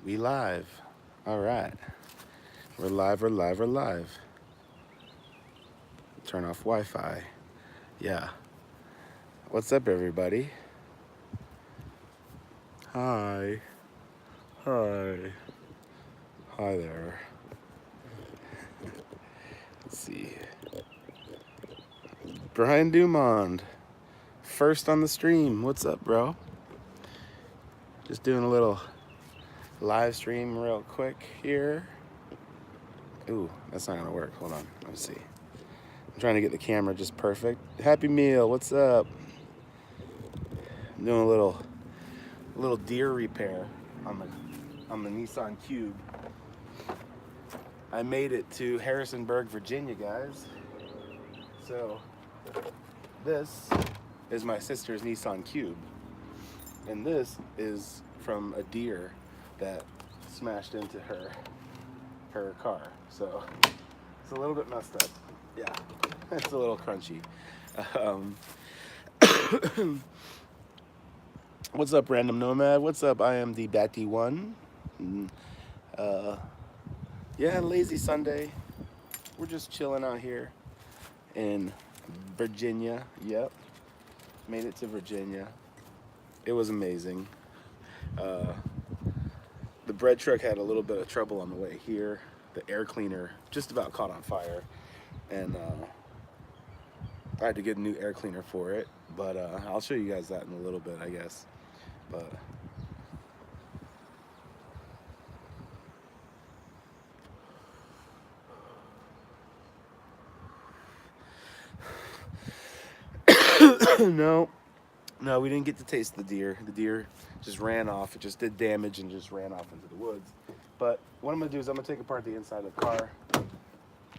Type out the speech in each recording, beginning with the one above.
We live. All right. We're live, we're live, we're live. Turn off Wi-Fi. Yeah. What's up, everybody? Hi. Hi. Hi there. Let's see. Brian Dumond. First on the stream. What's up, bro? Just doing a little live stream real quick here. Ooh, that's not gonna work. Hold on. Let me see. I'm trying to get the camera just perfect. Happy Meal, what's up? I'm doing a little deer repair on the Nissan Cube. I made it to Harrisonburg, Virginia, guys. So this is my sister's Nissan Cube, and this is from a deer that smashed into her car. So it's a little bit messed up. Yeah, it's a little crunchy. Um, What's up, Random Nomad? What's up? I am the Batty One. Yeah, lazy Sunday. We're just chilling out here in Virginia. Yep, made it to Virginia. It was amazing. The bread truck had a little bit of trouble on the way here. The air cleaner just about caught on fire, and I had to get a new air cleaner for it. But I'll show you guys that in a little bit, I guess. But no, we didn't get to taste the deer. The deer just ran off. It just did damage and just ran off into the woods. But what I'm gonna do is I'm gonna take apart the inside of the car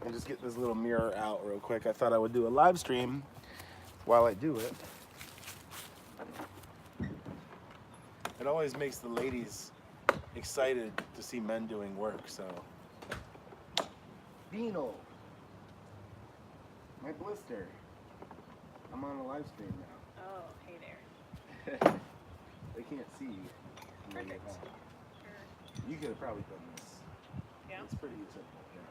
and just get this little mirror out real quick. I thought I would do a live stream while I do it. It always makes the ladies excited to see men doing work, so. Beano. My blister. I'm on a live stream now. Oh, hey there. They can't see you. Perfect. You could have probably done this. Yeah. It's pretty simple, yeah.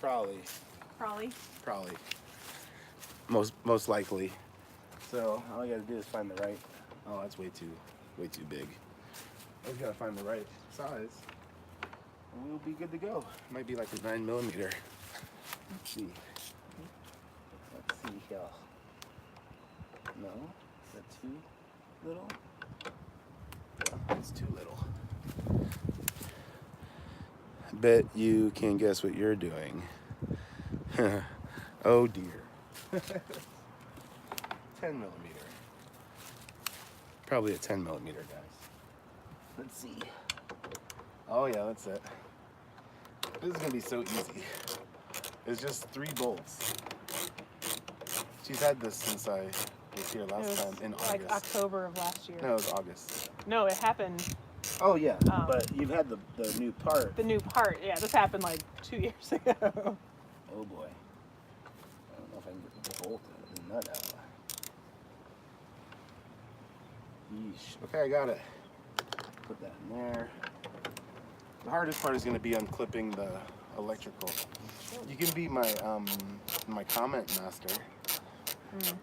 Probably. Most likely. So all I gotta do is find the right. Oh, that's way too big. I just gotta find the right size, and we'll be good to go. Might be like a 9mm. Let's see. Let's see here. No, is that too little? Yeah, it's too little. I bet you can guess what you're doing. Oh dear. 10mm. Probably a 10mm, guys. Let's see. Oh yeah, that's it. This is gonna be so easy. It's just 3 bolts. She's had this since I was here last time in August. Like October of last year. No, it was August. No, it happened. Oh yeah, but you've had the new part. The new part, yeah. This happened like 2 years ago. Oh boy. I don't know if I can get the bolt and the nut out. Yeesh. Okay, I got it. Put that in there. The hardest part is going to be unclipping the electrical. You can be my my comment master. Mm.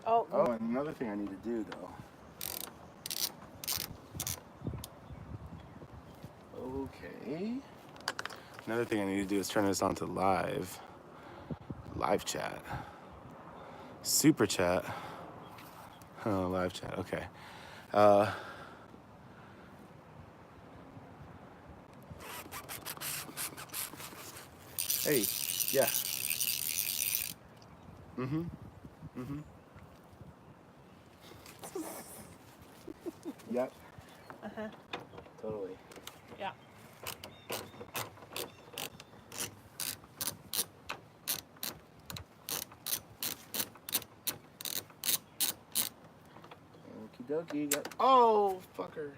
Oh, and another thing I need to do though. Okay. Another thing I need to do is turn this on to live chat, super chat. Oh, live chat. Okay. Hey, yeah. Yep. Uh-huh. Totally. Yeah. Okie dokie. Oh, fucker.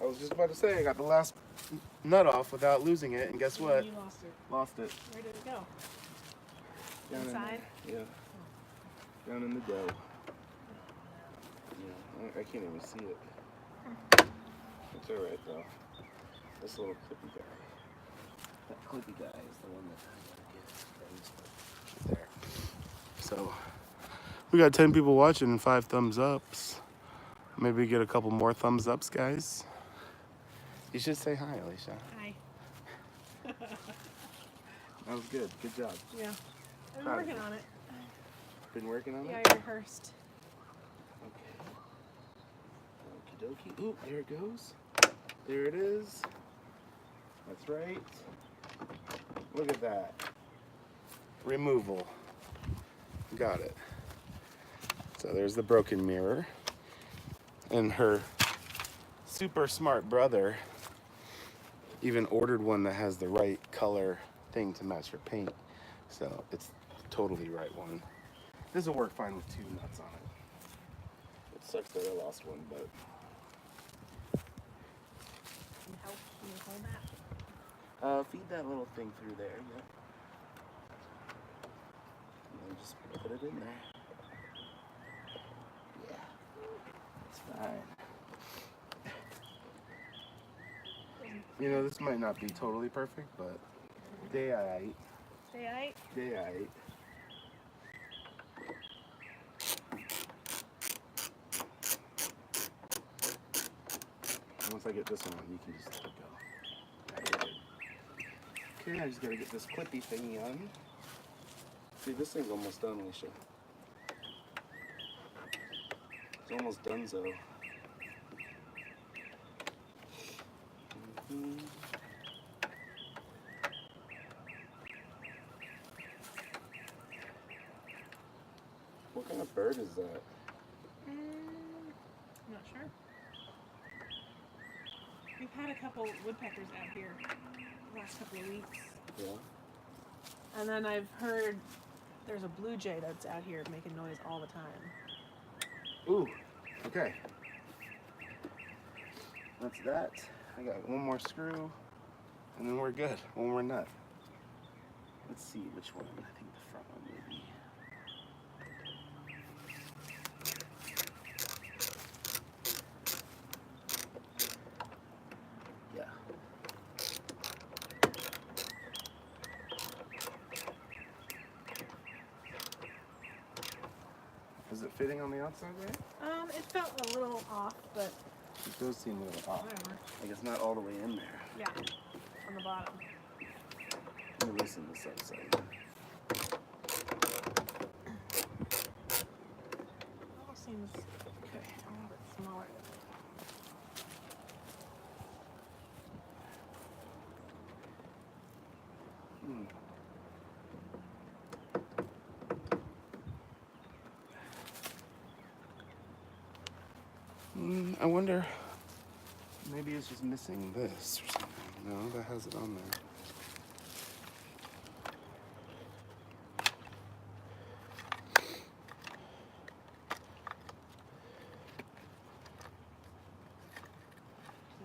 I was just about to say I got the last nut off without losing it, and guess what? You lost it. Lost it. Where did it go? Down Inside? in there. Yeah. Down in the dough. Yeah, I can't even see it. It's alright though. This little clippy guy. That clippy guy is the one that I gotta get. There. So, we got 10 people watching and 5 thumbs ups. Maybe get a couple more thumbs ups, guys. You should say hi, Alicia. Hi. That was good. Good job. Yeah. I've been Proud of working you. on it. Been working on Yeah, it? I rehearsed. Okay. Okie dokie. Ooh, there it goes. There it is. That's right. Look at that. Removal. Got it. So there's the broken mirror. And her super smart brother even ordered one that has the right color thing to match her paint. So it's totally the right one. This will work fine with 2 nuts on it. It sucks that I lost one, but Can you help? Can you hold that? feed that little thing through there, yeah. And then just put it in there. Yeah, it's fine. You know, this might not be totally perfect, but day-I-ate. Say hi. Day-I-ate. Once I get this one on, you can just let it go. Okay, I just gotta get this clippy thingy on. See, this thing's almost done, Alicia. It's almost donezo. What kind of bird is that? I'm not sure. We've had a couple woodpeckers out here the last couple of weeks. Yeah. And then I've heard there's a blue jay that's out here making noise all the time. Ooh, okay. That's that. I got one more screw, and then we're good. One more nut. Let's see which one. I think the front one maybe. Yeah. Is it fitting on the outside right? It felt a little off, but It does seem a little off. whatever. Like it's not all the way in there. Yeah, on the bottom. Let me loosen this up so Almost seems a little bit smaller. I wonder, maybe it's just missing this or something. No, that has it on there.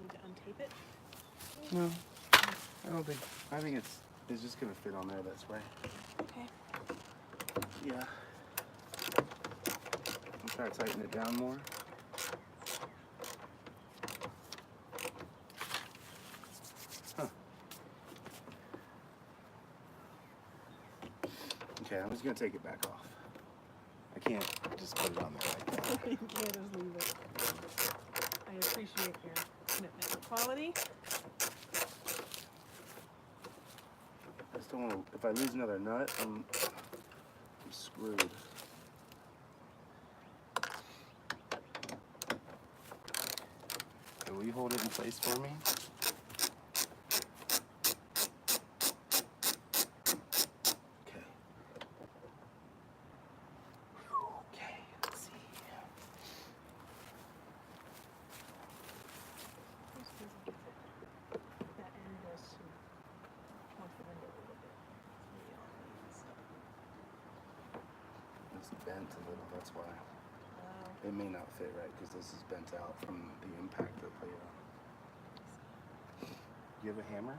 Need to untape it. No, I don't think. I think it's just gonna fit on there. That's way. Okay. Yeah. I'm trying to tighten it down more. Huh. Okay, I'm just gonna take it back off. I can't just put it on there like that. You can't just leave it. I appreciate your commitment to quality. I just don't want to. If I lose another nut, I'm screwed. Okay, will you hold it in place for me? Okay. Okay, let's see. That end goes to towards the window a little bit. Maybe all these. It's bent a little, that's why. Oh. It may not fit right because this is bent out from the impact of the You have a hammer?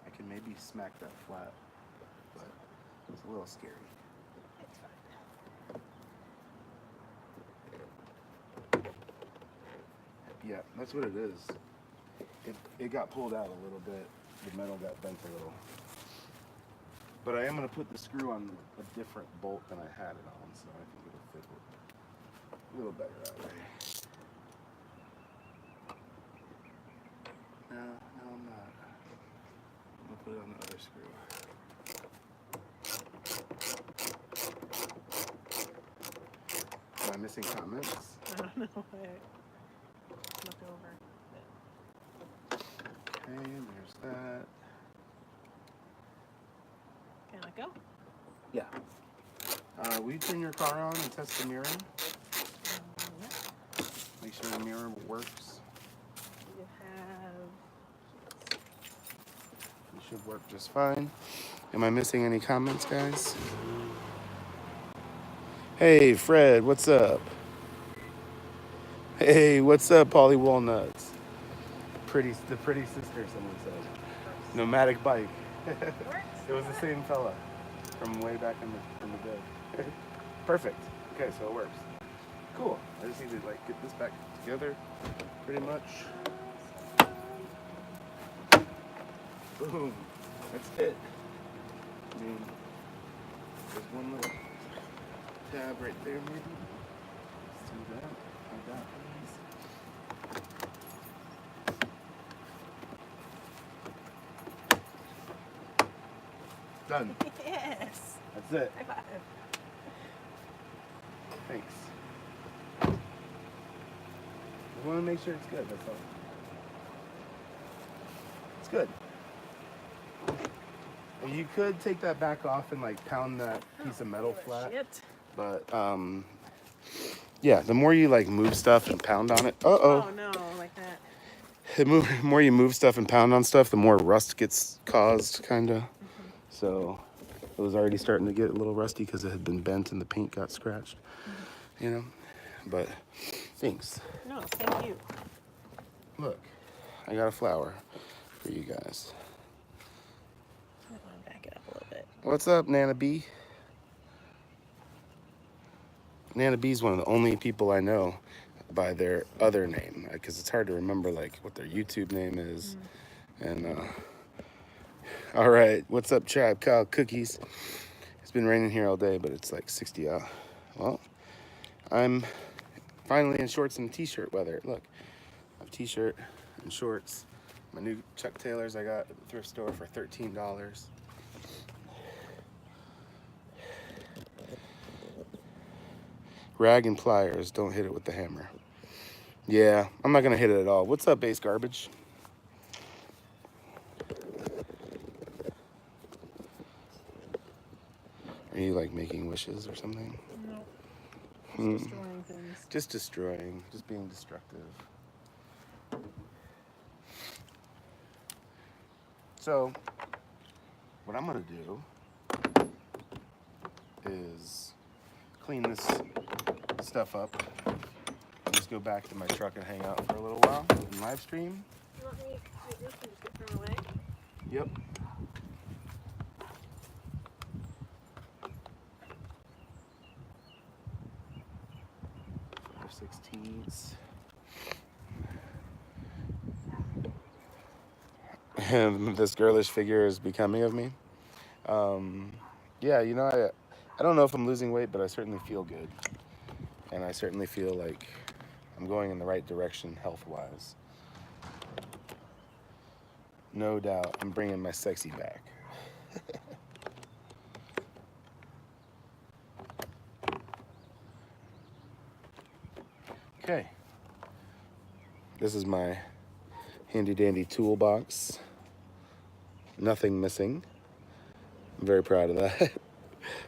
I can maybe smack that flat, but it's a little scary. It's fine. Yeah, that's what it is. It got pulled out a little bit. The metal got bent a little. But I am going to put the screw on a different bolt than I had it on, so I think it'll fit a little better that way. No, I'm not. I'm going to put it on the other screw. Am I missing comments? I don't know. Look over. Okay, there's that. Can I go? Yeah. Will you turn your car on and test the mirror? Yeah. Make sure the mirror works. You have. It should work just fine. Am I missing any comments, guys? Hey, Fred, what's up? Hey, what's up, Polly Walnuts? The pretty sister, someone said. Nomadic bike. It was the same fella from way back in the day. Perfect. Okay, so it works. Cool. I just need to get this back together, pretty much. Boom. That's it. I mean, there's one little tab right there, maybe. Let's do that. Like that, please. Done. Yes. That's it. High five. Thanks. I want to make sure it's good, that's all. It's good. Well, you could take that back off and pound that piece of metal flat. Shit. But yeah, the more you move stuff and pound on it. Oh no, like that. The more you move stuff and pound on stuff, the more rust gets caused, kind of. So it was already starting to get a little rusty because it had been bent and the paint got scratched, you know. But thanks. No, thank you. Look, I got a flower for you guys. I'm going to back it up a little bit. What's up, Nana B? Nana B's one of the only people I know by their other name, because it's hard to remember what their YouTube name is. And all right, what's up, Tribe Kyle Cookies? It's been raining here all day, but it's 60 out. Well, I'm finally in shorts and t-shirt weather. Look, I have t-shirt and shorts. My new Chuck Taylors I got at the thrift store for $13. Rag and pliers, don't hit it with the hammer. Yeah, I'm not gonna hit it at all. What's up, Base Garbage? Are you making wishes or something? No. Just destroying things. Just destroying, just being destructive. So, what I'm gonna do is clean this stuff up and just go back to my truck and hang out for a little while and live stream. You want me to take this and just get thrown away? Yep. $4.16. And this girlish figure is becoming of me. Yeah, I don't know if I'm losing weight, but I certainly feel good. And I certainly feel like I'm going in the right direction health-wise. No doubt, I'm bringing my sexy back. Okay. This is my handy-dandy toolbox. Nothing missing. I'm very proud of that.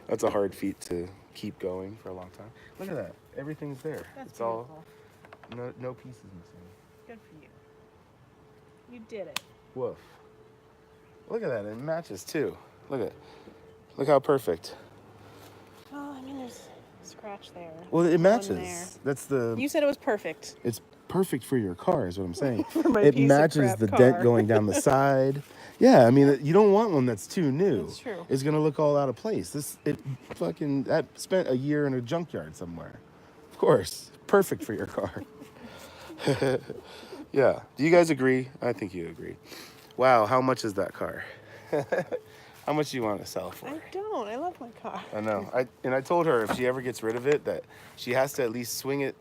That's a hard feat to keep going for a long time. Look at that. Everything's there. That's it's beautiful. all no pieces missing. Good for you. You did it. Woof. Look at that. It matches too. Look how perfect. Well, I mean, there's a scratch there. Well, it One matches. there. That's the. You said it was perfect. It's perfect for your car, is what I'm saying. For my It piece of matches crap the car. dent going down the side. Yeah, I mean, you don't want one that's too new. That's true. It's gonna look all out of place. That spent a year in a junkyard somewhere. Of course, perfect for your car. Yeah. Do you guys agree? I think you agree. Wow, how much is that car? How much do you want to sell for? I don't. I love my car. I know. I told her if she ever gets rid of it that she has to at least swing it,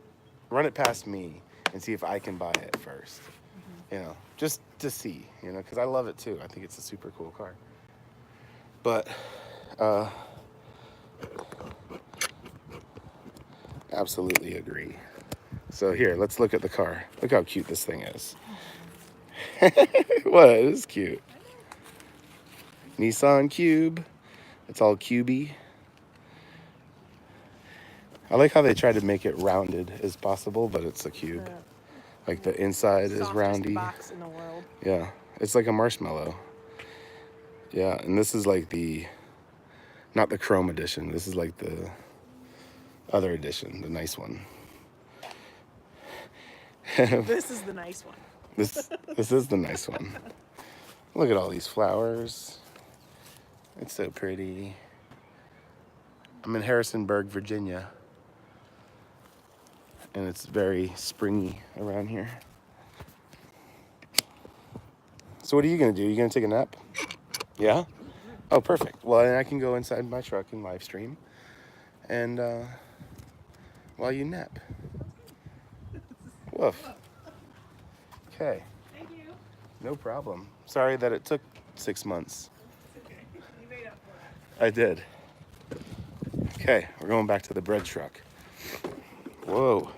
run it past me, and see if I can buy it first. You know, just to see. You know, because I love it too. I think it's a super cool car. But, absolutely agree. So here, let's look at the car. Look how cute this thing is. What? It is cute. Nissan Cube. It's all cubey. I like how they try to make it rounded as possible, but it's a cube. Like the inside is roundy. Box in the world. Yeah, it's like a marshmallow. Yeah, and this is like not the chrome edition. This is like the other edition, the nice one. This is the nice one. This is the nice one. Look at all these flowers. It's so pretty. I'm in Harrisonburg, Virginia. And it's very springy around here. So what are you gonna do? You gonna take a nap? Yeah? Oh, perfect. Well, then I can go inside my truck and live stream. And while you nap. Woof. Okay. Thank you. No problem. Sorry that it took 6 months. Okay. You made up for it. I did. Okay, we're going back to the bread truck. Whoa.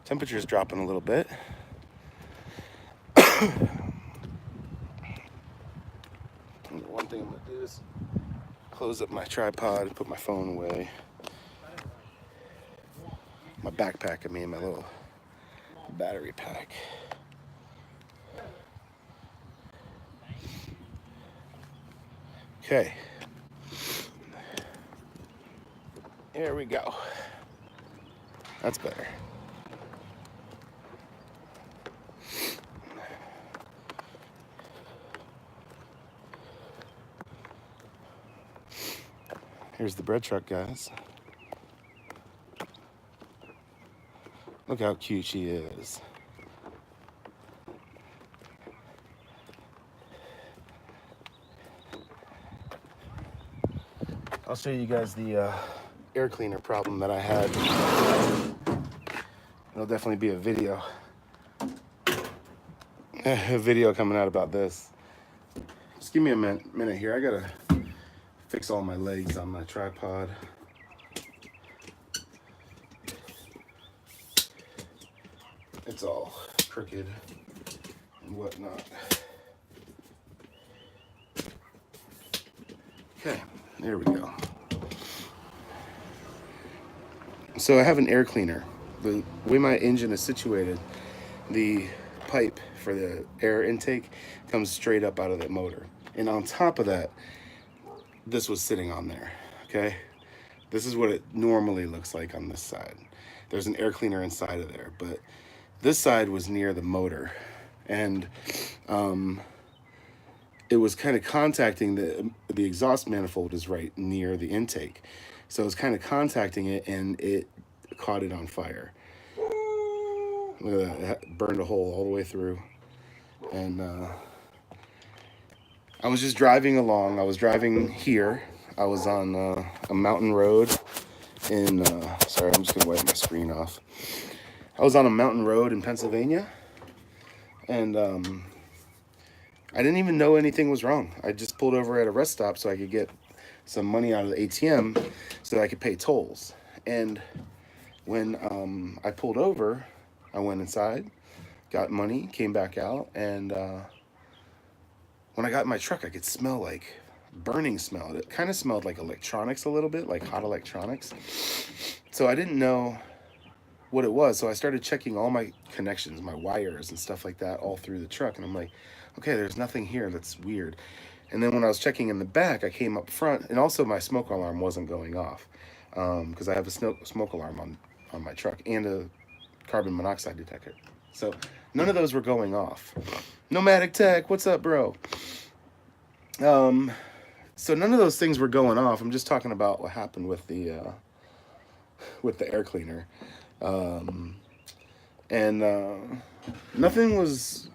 Temperature's dropping a little bit. One thing I'm gonna do is close up my tripod, put my phone away. My backpack, I mean, my little battery pack. Okay. Here we go. That's better. Here's the bread truck, guys. Look how cute she is. I'll show you guys the air cleaner problem that I had. There'll definitely be a video. A video coming out about this. Just give me a minute here. I gotta fix all my legs on my tripod. It's all crooked and whatnot. Okay, there we go. So I have an air cleaner. The way my engine is situated, the pipe for the air intake comes straight up out of the motor. And on top of that, this was sitting on there, okay? This is what it normally looks like on this side. There's an air cleaner inside of there, but this side was near the motor. And it was kind of contacting the exhaust manifold is right near the intake. So it was kind of contacting it and it caught it on fire. Look at that, it burned a hole all the way through. And I was just driving along. I was driving here. I was on a mountain road in, sorry, I'm just gonna wipe my screen off. I was on a mountain road in Pennsylvania, and I didn't even know anything was wrong. I just pulled over at a rest stop so I could get some money out of the ATM so that I could pay tolls. And when I pulled over, I went inside, got money, came back out, and when I got in my truck, I could smell like burning smell. It kind of smelled like electronics a little bit, like hot electronics. So I didn't know what it was. So I started checking all my connections, my wires and stuff like that all through the truck. And I'm like, okay, there's nothing here that's weird. And then when I was checking in the back, I came up front, and also my smoke alarm wasn't going off because I have a smoke alarm on my truck and a carbon monoxide detector. So none of those were going off. Nomadic Tech, what's up, bro? So none of those things were going off. I'm just talking about what happened with the air cleaner, and nothing was.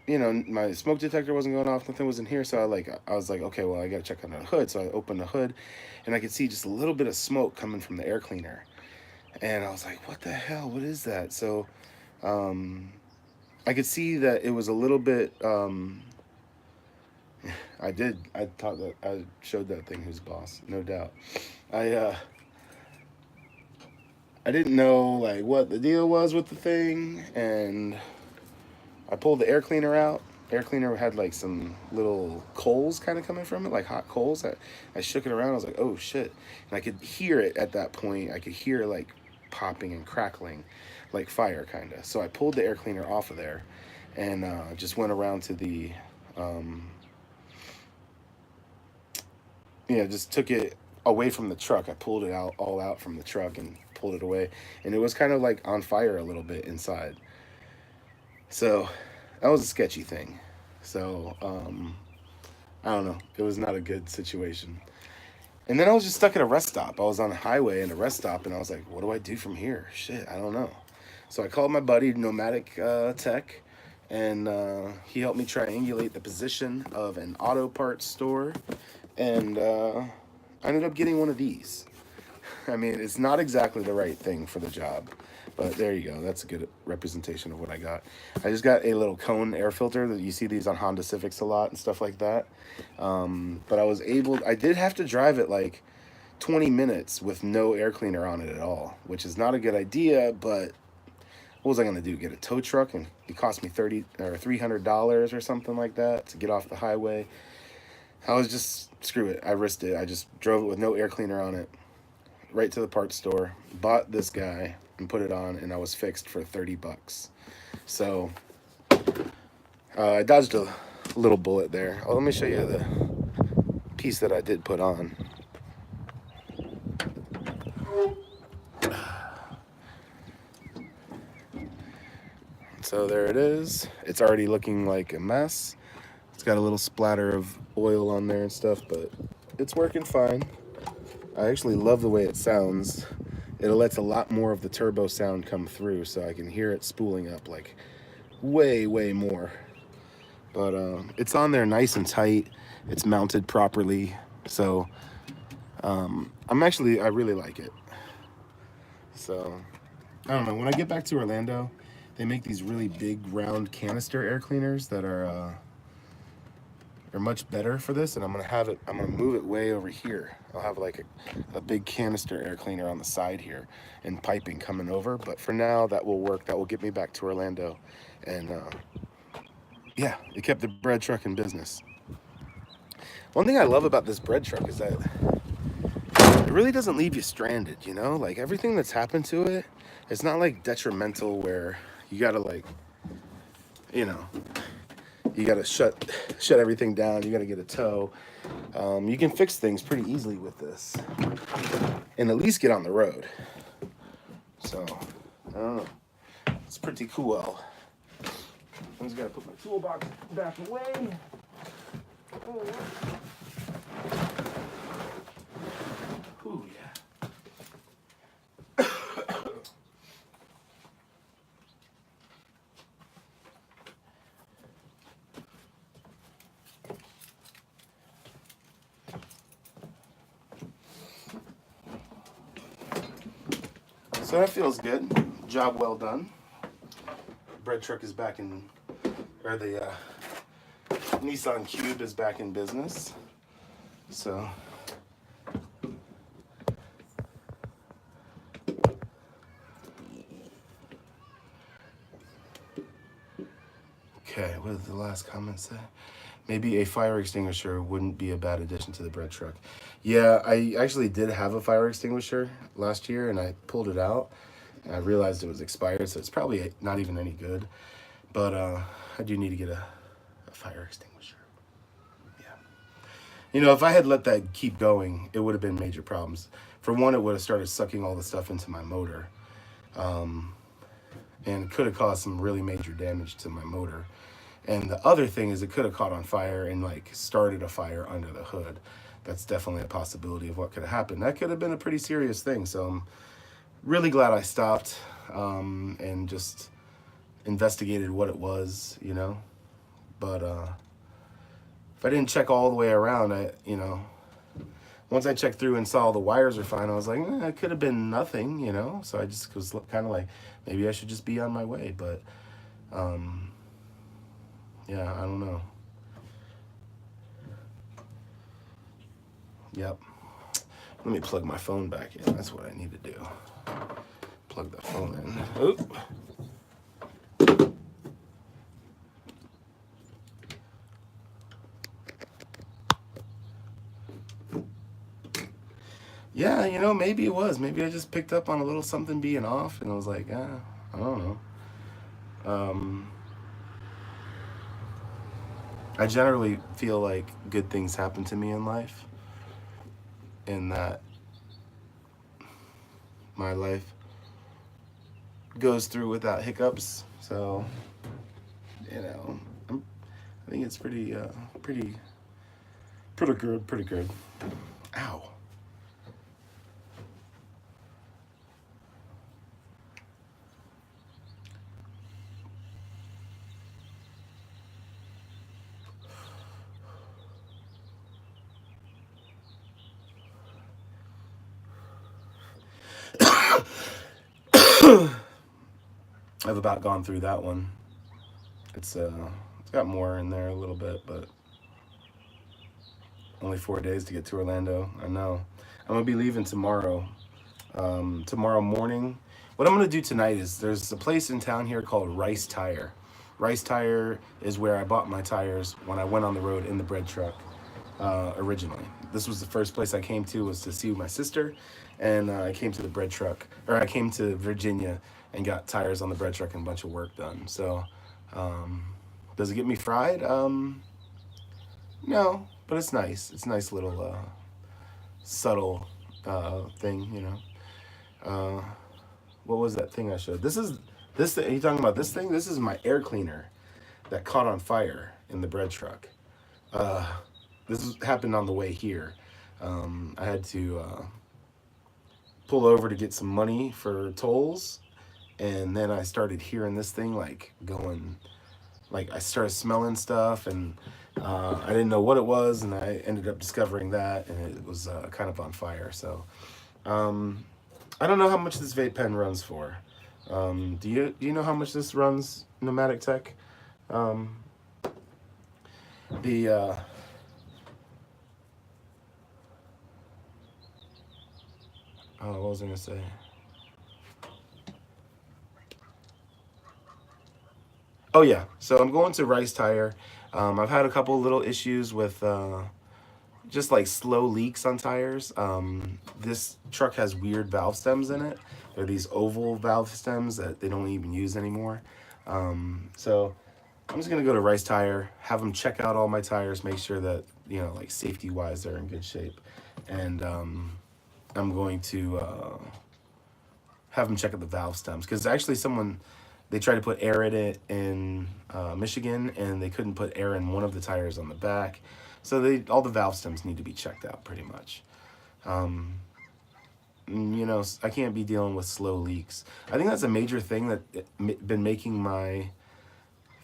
My smoke detector wasn't going off. Nothing was in here. So I was like, okay, well, I gotta check on the hood. So I opened the hood, and I could see just a little bit of smoke coming from the air cleaner. And I was like, what the hell? What is that? So I could see that it was a little bit. I thought that I showed that thing who's boss, no doubt. I I didn't know like what the deal was with the thing, and I pulled the air cleaner out. Air cleaner had like some little coals kind of coming from it, like hot coals. I shook it around. I was like, oh shit. And I could hear it at that point. I could hear like popping and crackling like fire kind of. So I pulled the air cleaner off of there and just went around to the, just took it away from the truck. I pulled it all out from the truck and pulled it away. And it was kind of like on fire a little bit inside. So that was a sketchy thing. So I don't know. It was not a good situation. And then I was just stuck at a rest stop. I was on a highway in a rest stop, and I was like, what do I do from here? Shit, I don't know. So I called my buddy, Nomadic Tech, and he helped me triangulate the position of an auto parts store. And I ended up getting one of these. I mean, it's not exactly the right thing for the job. But there you go. That's a good representation of what I got. I just got a little cone air filter. That you see these on Honda Civics a lot and stuff like that. But I did have to drive it like 20 minutes with no air cleaner on it at all, which is not a good idea, but what was I going to do? Get a tow truck? And it cost me $30 or $300 or something like that to get off the highway. I was just, screw it. I risked it. I just drove it with no air cleaner on it, right to the parts store, bought this guy, and put it on, and I was fixed for $30. So I dodged a little bullet there. Oh, let me show you the piece that I did put on. So there it is. It's already looking like a mess. It's got a little splatter of oil on there and stuff, but it's working fine. I actually love the way it sounds. It lets a lot more of the turbo sound come through, so I can hear it spooling up like way, way more. But it's on there nice and tight. It's mounted properly. So I really like it. So I don't know. When I get back to Orlando, they make these really big round canister air cleaners that are much better for this, and I'm gonna move it way over here. I'll have like a big canister air cleaner on the side here and piping coming over, but for now that will work. That will get me back to Orlando. And yeah, it kept the bread truck in business. One thing I love about this bread truck is that it really doesn't leave you stranded, like everything that's happened to it, it's not like detrimental where you gotta like, you gotta shut everything down. You gotta get a tow. You can fix things pretty easily with this, and at least get on the road. So I don't know. It's pretty cool. I just gotta put my toolbox back away. Oh. Ooh, yeah. So that feels good. Job well done. Bread truck is back in, or the Nissan Cube is back in business. So okay, what did the last comment say? Maybe a fire extinguisher wouldn't be a bad addition to the bread truck. Yeah, I actually did have a fire extinguisher last year, and I pulled it out, and I realized it was expired, so it's probably not even any good. But I do need to get a fire extinguisher. Yeah. If I had let that keep going, it would have been major problems. For one, it would have started sucking all the stuff into my motor, and could have caused some really major damage to my motor. And the other thing is it could have caught on fire and like started a fire under the hood. That's definitely a possibility of what could have happened. That could have been a pretty serious thing. So I'm really glad I stopped and just investigated what it was, you know. But if I didn't check all the way around, once I checked through and saw the wires were fine, I was like, it could have been nothing, you know. So I just was kind of like, maybe I should just be on my way. But yeah, I don't know. Yep. Let me plug my phone back in. That's what I need to do. Plug the phone in. Oop. Yeah, you know, maybe it was. Maybe I just picked up on a little something being off, and I was like, I don't know. I generally feel like good things happen to me in life, and that my life goes through without hiccups. So, you know, I think it's pretty good. Ow. I've about gone through that one. It's got more in there a little bit, but only 4 days to get to Orlando. I know. I'm gonna be leaving tomorrow. Tomorrow morning. What I'm gonna do tonight is there's a place in town here called Rice Tire. Rice Tire is where I bought my tires when I went on the road in the bread truck originally. This was the first place I came to, was to see my sister, and I came to the bread truck, or I came to Virginia and got tires on the bread truck and a bunch of work done. So, does it get me fried? No, but it's nice. It's a nice little subtle thing, you know. What was that thing I showed? This. Are you talking about this thing? This is my air cleaner that caught on fire in the bread truck. Happened on the way here. I had to pull over to get some money for tolls, and then I started hearing this thing like going, like I started smelling stuff, and I didn't know what it was, and I ended up discovering that, and it was kind of on fire. So I don't know how much this vape pen runs for. Do you know how much this runs, Nomadic Tech? The what was I gonna say? Oh yeah, so I'm going to Rice Tire. I've had a couple little issues with just like slow leaks on tires. This truck has weird valve stems in it. They're these oval valve stems that they don't even use anymore. So I'm just gonna go to Rice Tire, have them check out all my tires, make sure that, you know, like safety wise they're in good shape, and I'm going to have them check out the valve stems, because actually they tried to put air in it in Michigan, and they couldn't put air in one of the tires on the back. So all the valve stems need to be checked out pretty much. You know, I can't be dealing with slow leaks. I think that's a major thing that been making my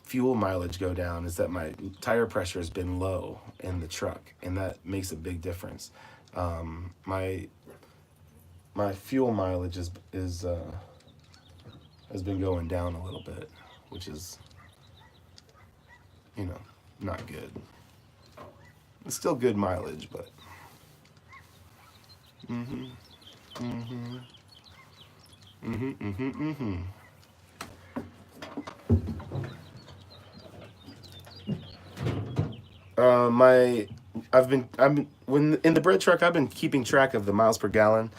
fuel mileage go down, is that my tire pressure has been low in the truck, and that makes a big difference. My fuel mileage has been going down a little bit, which is, you know, not good. It's still good mileage, but when in the bread truck, I've been keeping track of the miles per gallon.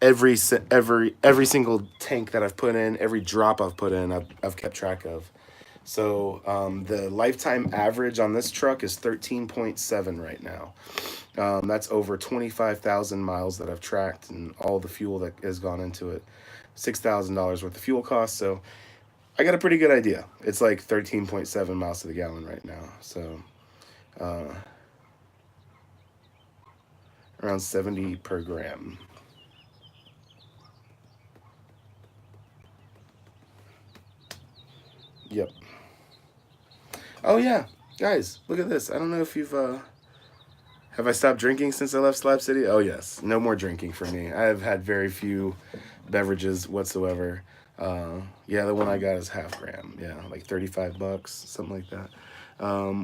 Every single tank that I've put in, every drop I've put in, I've kept track of. So the lifetime average on this truck is 13.7 right now. That's over 25,000 miles that I've tracked, and all the fuel that has gone into it. $6,000 worth of fuel costs. So I got a pretty good idea. It's like 13.7 miles to the gallon right now. So around 70 per gram. Yep. Oh yeah, guys, look at this. I don't know if you've have I stopped drinking since I left Slab City? Oh yes, no more drinking for me. I have had very few beverages whatsoever. Yeah, the one I got is half gram. Yeah, like 35 bucks, something like that.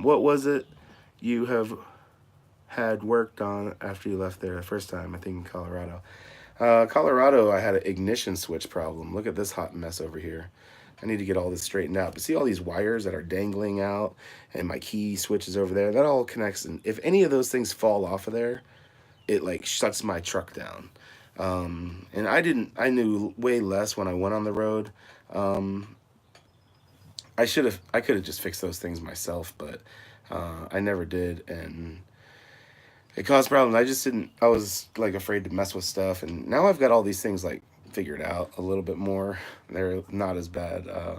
What was it you have had worked on after you left there the first time? I think in Colorado. Colorado, I had an ignition switch problem. Look at this hot mess over here. I need to get all this straightened out. But see all these wires that are dangling out and my key switches over there? That all connects. And if any of those things fall off of there, it like shuts my truck down. And I knew way less when I went on the road. I could have just fixed those things myself, but I never did. And it caused problems. I was like afraid to mess with stuff. And now I've got all these things like figured out a little bit more. They're not as bad. I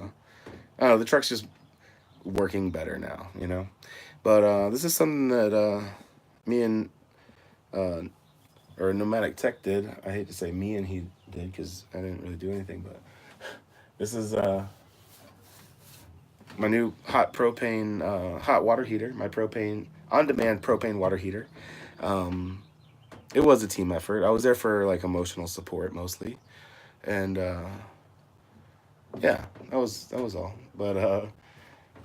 don't know, the truck's just working better now, you know? But this is something that me and uh, or Nomadic Tech did. I hate to say me and he did because I didn't really do anything, but this is my new hot water heater, my propane, on-demand propane water heater. Um, it was a team effort. I was there for like emotional support mostly. And yeah, that was all. But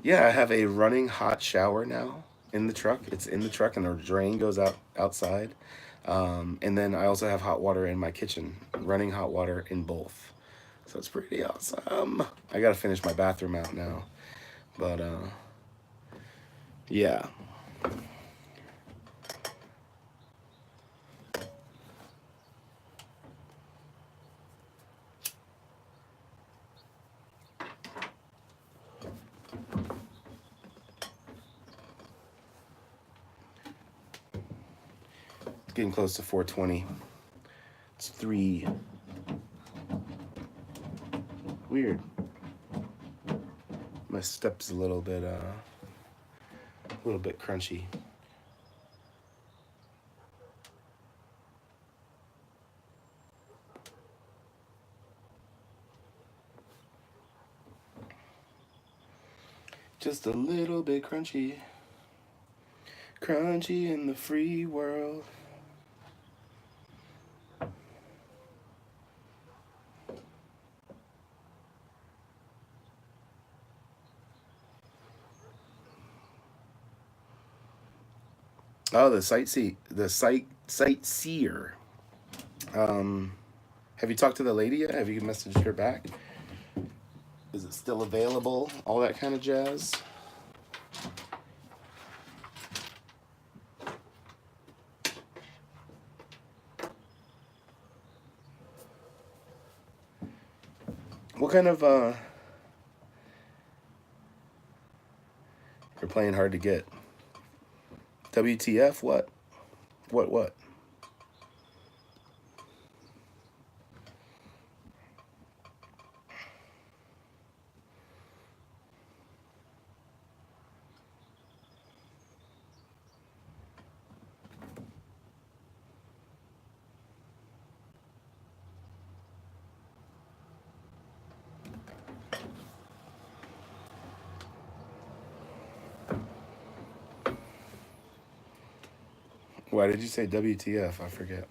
yeah, I have a running hot shower now in the truck. It's in the truck, and the drain goes outside. And then I also have hot water in my kitchen, running hot water in both. So it's pretty awesome. I gotta finish my bathroom out now, but yeah. It's getting close to 420. It's 3. Weird. My step's a little bit crunchy. Just a little bit crunchy. Crunchy in the free world. Oh, sightseer. Have you talked to the lady yet? Have you messaged her back? Is it still available? All that kind of jazz. What kind of you're playing hard to get. WTF? What? What? Why did you say WTF? I forget.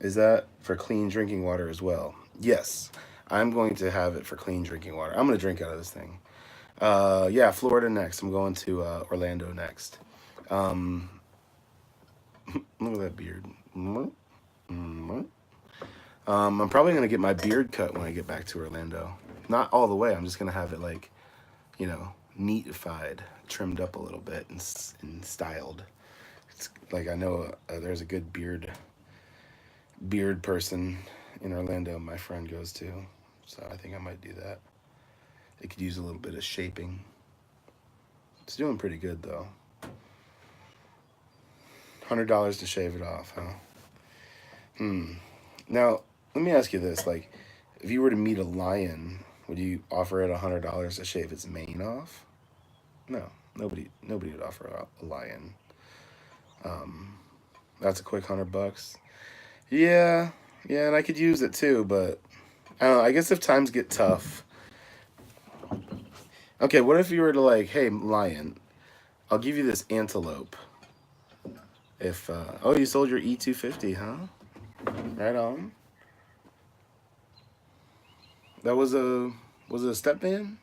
Is that for clean drinking water as well? Yes. I'm going to have it for clean drinking water. I'm going to drink out of this thing. Yeah, Florida next. I'm going to Orlando next. Um, look at that beard. I'm probably going to get my beard cut when I get back to Orlando. Not all the way. I'm just going to have it like, you know, neatified, trimmed up a little bit and styled. It's like I know there's a good beard person in Orlando my friend goes to. So I think I might do that. It could use a little bit of shaping. It's doing pretty good though. $100 to shave it off, huh? Now, let me ask you this: like, if you were to meet a lion, would you offer it $100 to shave its mane off? No, nobody would offer a lion. That's a quick $100. Yeah, yeah, and I could use it too, but I don't know. I guess if times get tough. Okay, what if you were to like, hey, lion, I'll give you this antelope. If oh, you sold your E250, huh? Right on. That was it a step van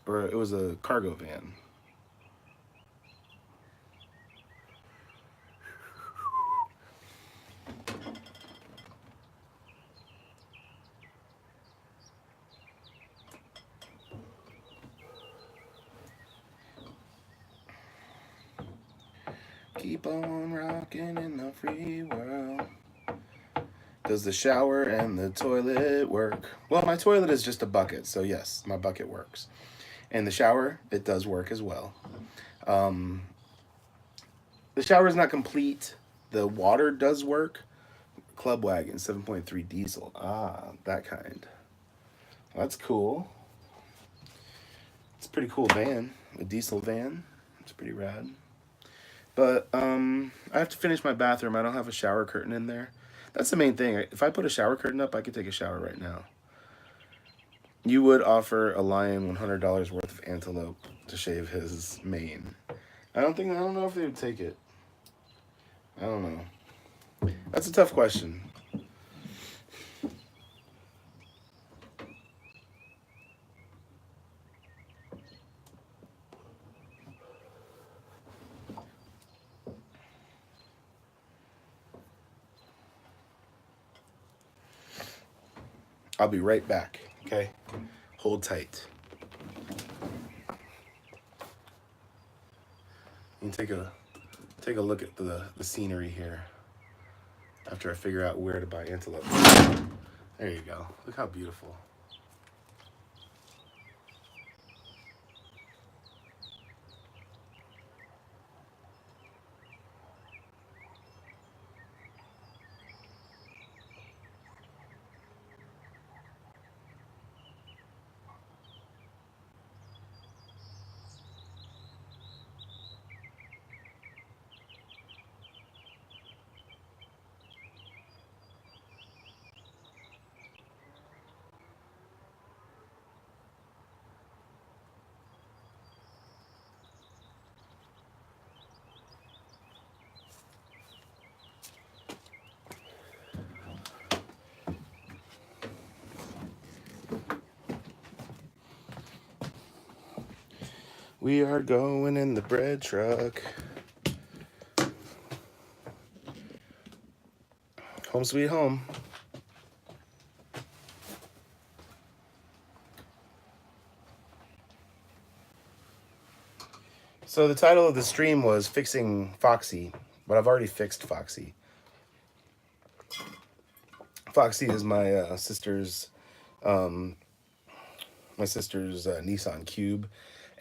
or it was a cargo van? Keep on rocking in the free world. Does the shower and the toilet work? Well, my toilet is just a bucket, so yes, my bucket works. And the shower, it does work as well. Um, the shower is not complete. The water does work. Club wagon, 7.3 diesel. Ah, that kind. That's cool. It's a pretty cool van. A diesel van. It's pretty rad. But I have to finish my bathroom. I don't have a shower curtain in there. That's the main thing. If I put a shower curtain up, I could take a shower right now. You would offer a lion $100 worth of antelope to shave his mane. I don't know if they would take it. I don't know. That's a tough question. I'll be right back, okay? Hold tight. You can take a look at the scenery here after I figure out where to buy antelope. There you go. Look how beautiful. We are going in the bread truck. Home sweet home. So the title of the stream was Fixing Foxy, but I've already fixed Foxy. Foxy is my sister's Nissan Cube,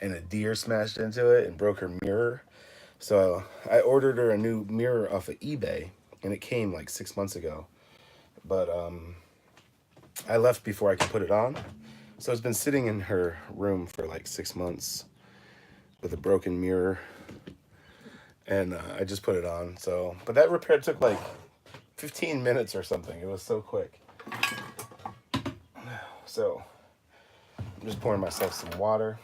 and a deer smashed into it and broke her mirror. So I ordered her a new mirror off of eBay, and it came like 6 months ago. But I left before I could put it on. So it's been sitting in her room for like 6 months with a broken mirror. And I just put it on. So, but that repair took like 15 minutes or something. It was so quick. So I'm just pouring myself some water.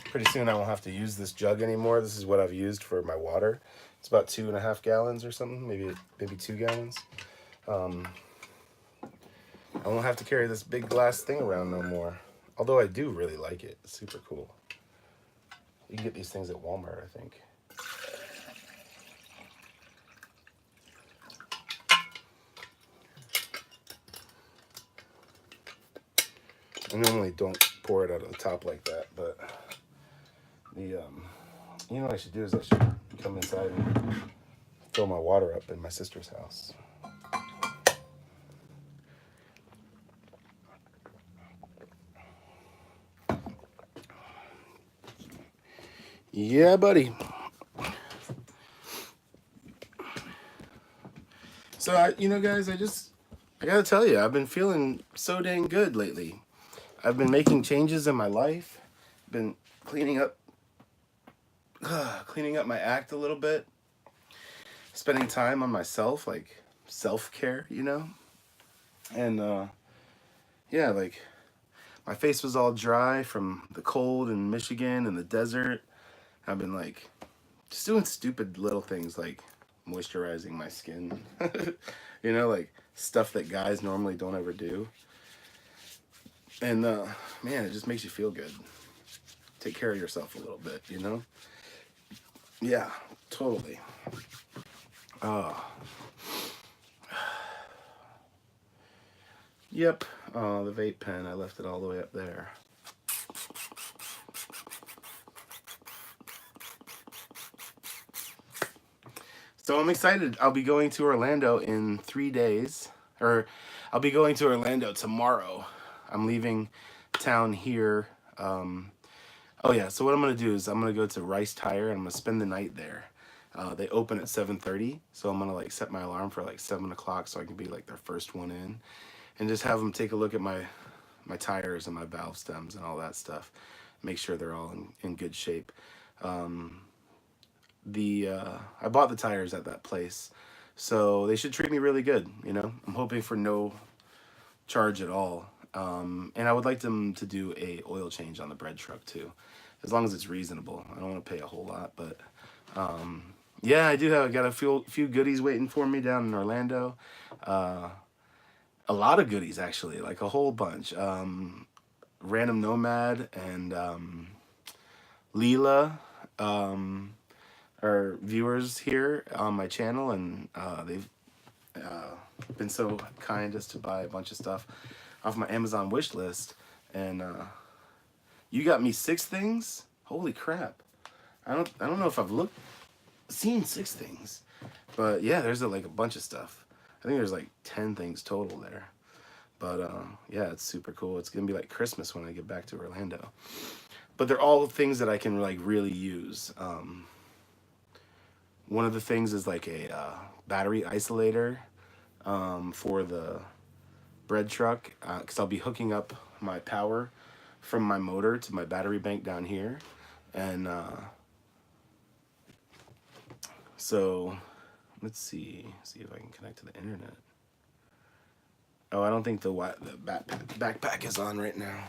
Pretty soon I won't have to use this jug anymore. This is what I've used for my water. It's about 2.5 gallons or something, maybe 2 gallons. I won't have to carry this big glass thing around no more. Although I do really like it. It's super cool. You can get these things at Walmart, I think. I normally don't pour it out of the top like that, but the you know what I should do is I should come inside and fill my water up in my sister's house. Yeah, buddy. So you know, guys, I gotta tell you, I've been feeling so dang good lately. I've been making changes in my life. Been cleaning up, cleaning up my act a little bit. Spending time on myself, like self care, you know. And yeah, like my face was all dry from the cold in Michigan and the desert. I've been like just doing stupid little things like moisturizing my skin. You know, like stuff that guys normally don't ever do. And man, it just makes you feel good. Take care of yourself a little bit, you know? Yeah, totally. Oh. Yep. Oh, the vape pen, I left it all the way up there. So I'm excited. I'll be going to Orlando in 3 days. Or I'll be going to Orlando tomorrow. I'm leaving town here. Oh yeah, so what I'm going to do is I'm going to go to Rice Tire and I'm going to spend the night there. They open at 7:30, so I'm going to like set my alarm for like 7 o'clock so I can be like their first one in. And just have them take a look at my tires and my valve stems and all that stuff. Make sure they're all in good shape. I bought the tires at that place, so they should treat me really good. You know, I'm hoping for no charge at all. And I would like them to do a oil change on the bread truck too, as long as it's reasonable. I don't want to pay a whole lot, but yeah, I got a few goodies waiting for me down in Orlando. A lot of goodies actually, like a whole bunch. Random Nomad and Leela are viewers here on my channel, and they've been so kind as to buy a bunch of stuff off my Amazon wish list. And you got me 6 things? Holy crap! I don't know if I've seen 6 things, but yeah, there's like a bunch of stuff. I think there's like 10 things total there. But yeah, it's super cool. It's gonna be like Christmas when I get back to Orlando. But they're all things that I can like really use. One of the things is like a battery isolator for the bread truck, because I'll be hooking up my power from my motor to my battery bank down here. And so let's see if I can connect to the internet. Oh, I don't think the backpack is on right now.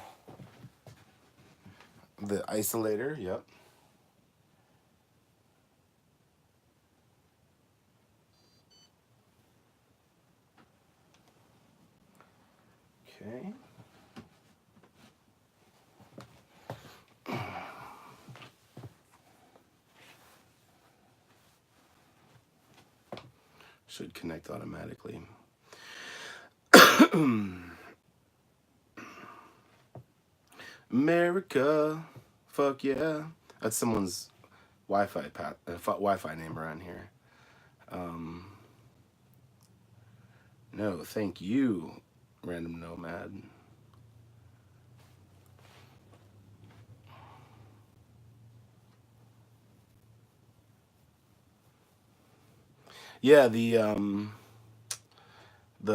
The isolator, yep. Okay. Should connect automatically. America, fuck yeah. That's someone's Wi-Fi name around here. No, thank you, Random Nomad. Yeah, the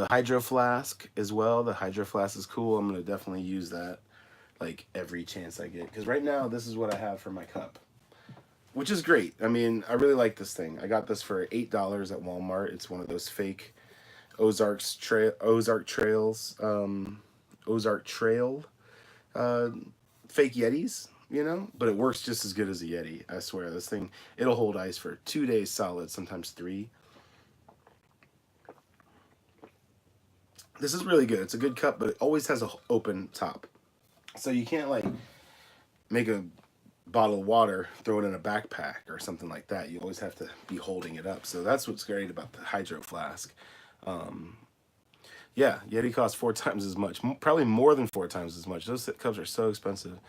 hydro flask as well. The hydro flask is cool. I'm gonna definitely use that like every chance I get, because right now this is what I have for my cup, which is great. I mean, I really like this thing. I got this for $8 at Walmart. It's one of those fake Ozark Trail fake Yetis, you know, but it works just as good as a Yeti. I swear, this thing, it'll hold ice for 2 days solid, sometimes 3. This is really good. It's a good cup, but it always has an open top, so you can't like make a bottle of water, throw it in a backpack or something like that. You always have to be holding it up. So that's what's great about the hydro flask. Yeah, Yeti costs 4 times as much, probably more than 4 times as much. Those cups are so expensive.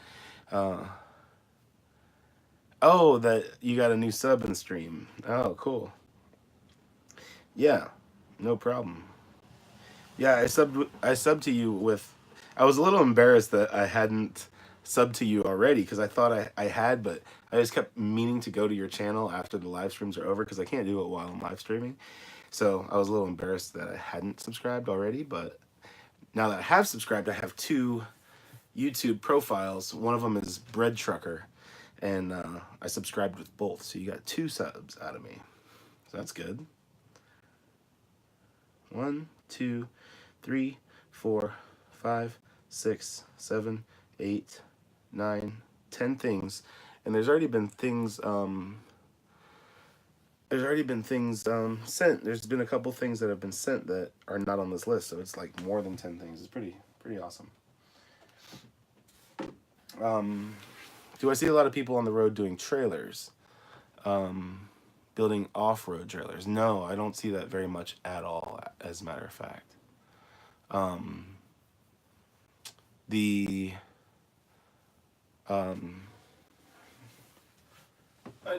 Oh, that you got a new sub in stream. Oh, cool. Yeah, no problem. Yeah, I subbed to you with. I was a little embarrassed that I hadn't subbed to you already, because I thought I had, but I just kept meaning to go to your channel after the live streams are over, because I can't do it while I'm live streaming. So I was a little embarrassed that I hadn't subscribed already, but now that I have subscribed, I have 2 YouTube profiles. One of them is Bread Trucker, and I subscribed with both. So you got 2 subs out of me. So that's good. 1, 2, 3, 4, 5, 6, 7, 8, 9, 10 things, and there's already been things. Sent. There's been a couple things that have been sent that are not on this list, so it's like more than 10 things. It's pretty awesome. Do I see a lot of people on the road doing trailers? Building off-road trailers? No, I don't see that very much at all, as a matter of fact. I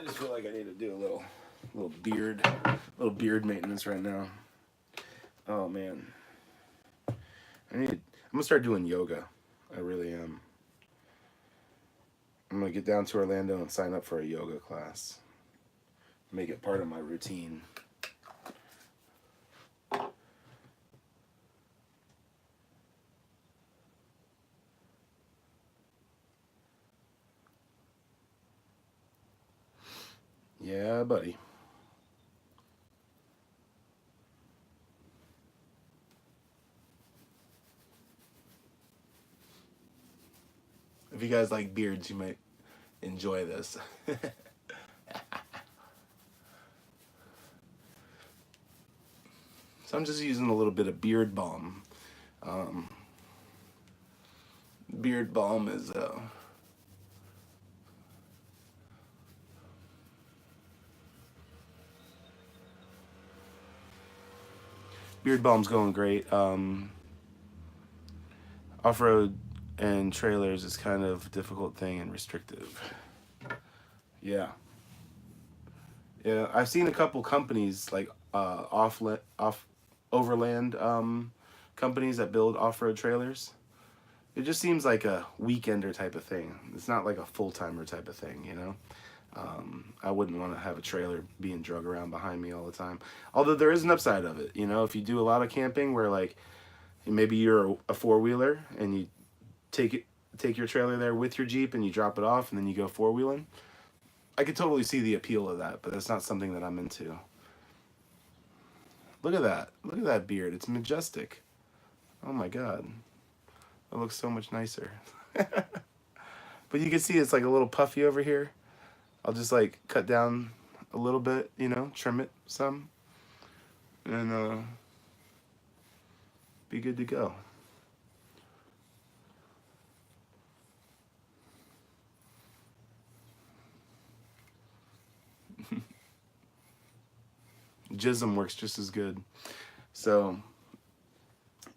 just feel like I need to do a little beard maintenance right now. Oh man, I'm gonna start doing yoga. I really am. I'm gonna get down to Orlando and sign up for a yoga class. Make it part of my routine. Yeah, buddy. If you guys like beards, you might enjoy this. So I'm just using a little bit of beard balm. Beard balm is beard balm's going great. Off-road and trailers is kind of a difficult thing and restrictive. Yeah. Yeah, I've seen a couple companies like off overland companies that build off-road trailers. It just seems like a weekender type of thing. It's not like a full-timer type of thing, you know? I wouldn't want to have a trailer being drug around behind me all the time. Although there is an upside of it, you know? If you do a lot of camping where like maybe you're a four-wheeler and you take your trailer there with your Jeep and you drop it off and then you go four-wheeling, I could totally see the appeal of that, but that's not something that I'm into. Look at that. Look at that beard. It's majestic. Oh my god. It looks so much nicer. But you can see it's like a little puffy over here. I'll just like cut down a little bit, you know, trim it some, and be good to go. Jism works just as good. So,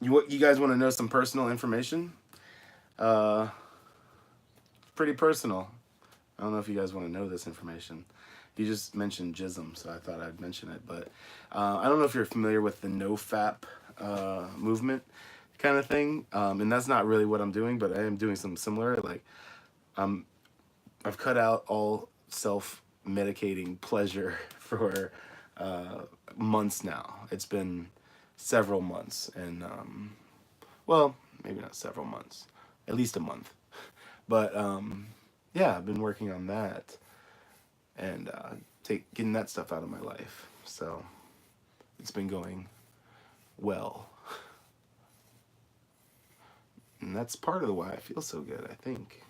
you guys want to know some personal information? Pretty personal. I don't know if you guys want to know this information. You just mentioned Jism, so I thought I'd mention it. But I don't know if you're familiar with the no-fap movement kind of thing. And that's not really what I'm doing, but I am doing something similar. Like, I've cut out all self-medicating pleasure for months now. It's been several months, and well, maybe not several months, at least a month. But yeah, I've been working on that and getting that stuff out of my life. So it's been going well, and that's part of why I feel so good, I think.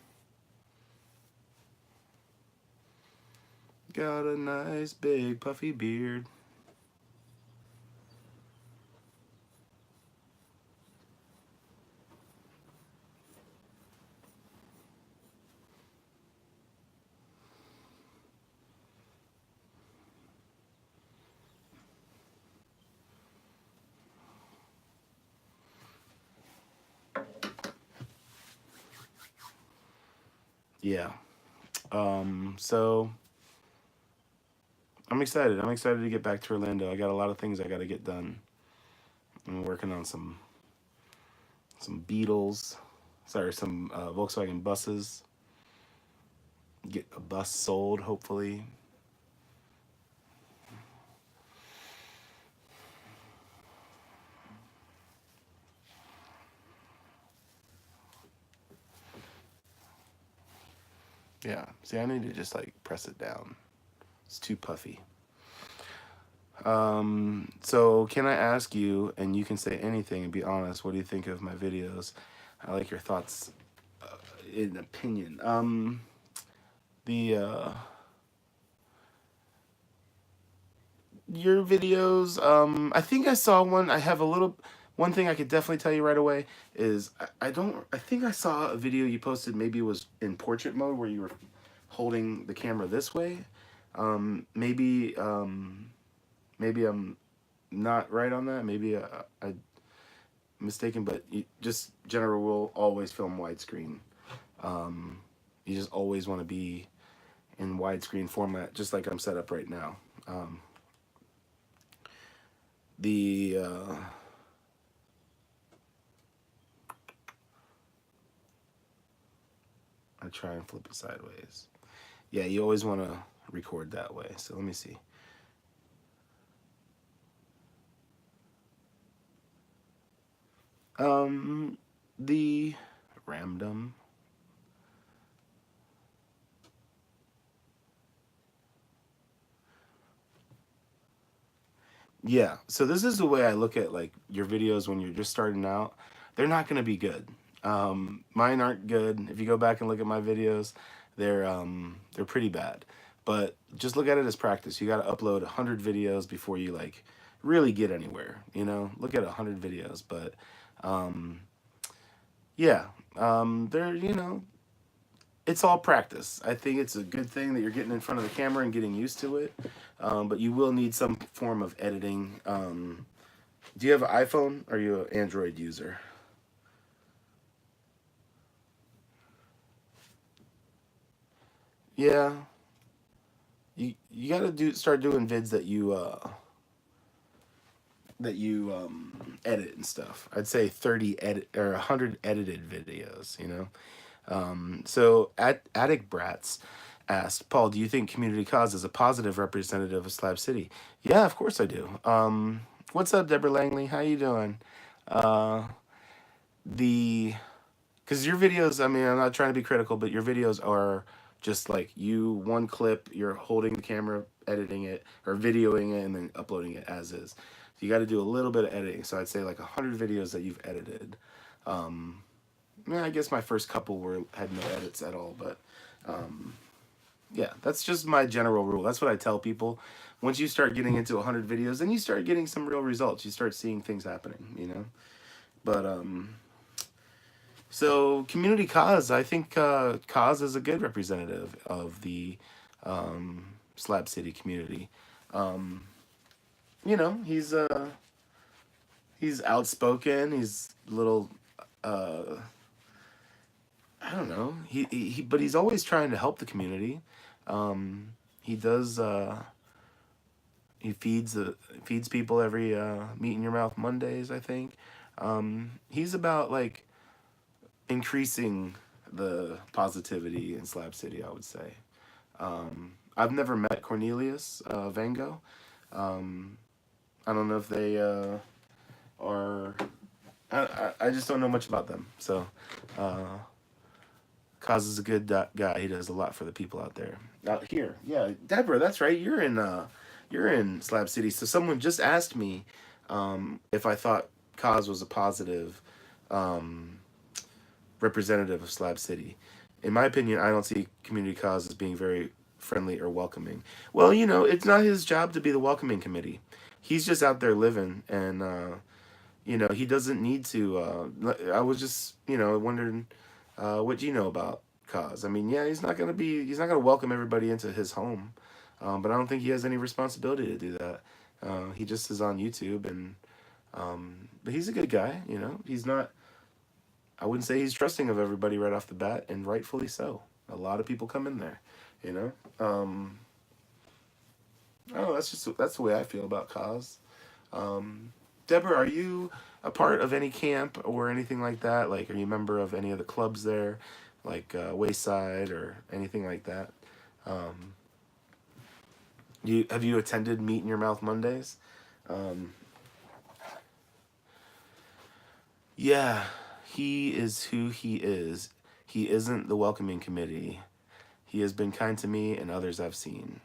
Got a nice big puffy beard. Yeah. So I'm excited. I'm excited to get back to Orlando. I got a lot of things I got to get done. I'm working on some Beetles, some Volkswagen buses. Get a bus sold, hopefully. Yeah. See, I need to just like press it down. It's too puffy. So can I ask you, and you can say anything and be honest, what do you think of my videos? I like your thoughts in opinion. The your videos, I think I saw one. I have a little one thing I could definitely tell you right away is I think I saw a video you posted, maybe it was in portrait mode where you were holding the camera this way. Maybe I'm not right on that. Maybe I mistaken, but just general rule, always film widescreen. You just always want to be in widescreen format, just like I'm set up right now. The I try and flip it sideways. Yeah, you always want to record that way. So let me see. The random. Yeah, so this is the way I look at like your videos when you're just starting out. They're not going to be good. Mine aren't good. If you go back and look at my videos, they're pretty bad. But just look at it as practice. You got to upload 100 videos before you like really get anywhere. You know, look at 100 videos. But yeah, they're it's all practice. I think it's a good thing that you're getting in front of the camera and getting used to it. But you will need some form of editing. Do you have an iPhone or are you an Android user? Yeah, you gotta start doing vids that you edit and stuff. I'd say 30 edit or 100 edited videos. So Attic Brats asked, Paul, do you think Community Cause is a positive representative of Slab City? Yeah, of course I do. What's up, Deborah Langley? How you doing? Uh, the because your videos, I mean, I'm not trying to be critical, but your videos are just like you one clip, you're holding the camera, editing it or videoing it, and then uploading it as is. So you got to do a little bit of editing. So I'd say like 100 videos that you've edited. Yeah, I guess my first couple had no edits at all, but yeah, that's just my general rule. That's what I tell people. Once you start getting into 100 videos, then you start getting some real results. You start seeing things happening. But so community cause, I think cause is a good representative of the Slab City community. Um, he's outspoken. He's a little uh, I don't know. But he's always trying to help the community. He does. He feeds people every Meat in Your Mouth Mondays, I think. He's about like increasing the positivity in Slab City, I would say. I've never met Cornelius Vango. I don't know if they are. I just don't know much about them. So, Kaz is a good guy. He does a lot for the people out there. Out here, yeah, Deborah, that's right. You're in Slab City. So someone just asked me if I thought Kaz was a positive representative of Slab City. In my opinion, I don't see community cause as being very friendly or welcoming. Well, it's not his job to be the welcoming committee. He's just out there living, and he doesn't need to. I was just wondering what you know about cause. I mean, yeah, he's not gonna welcome everybody into his home, but I don't think he has any responsibility to do that. He just is on YouTube, and but he's a good guy. He's not. I wouldn't say he's trusting of everybody right off the bat, and rightfully so. A lot of people come in there, you know. Oh, that's the way I feel about cause. Deborah, are you a part of any camp or anything like that? Like, are you a member of any of the clubs there, like Wayside or anything like that? Have you attended Meat in Your Mouth Mondays? Um, yeah, he is who he is. He isn't the welcoming committee. He has been kind to me and others I've seen.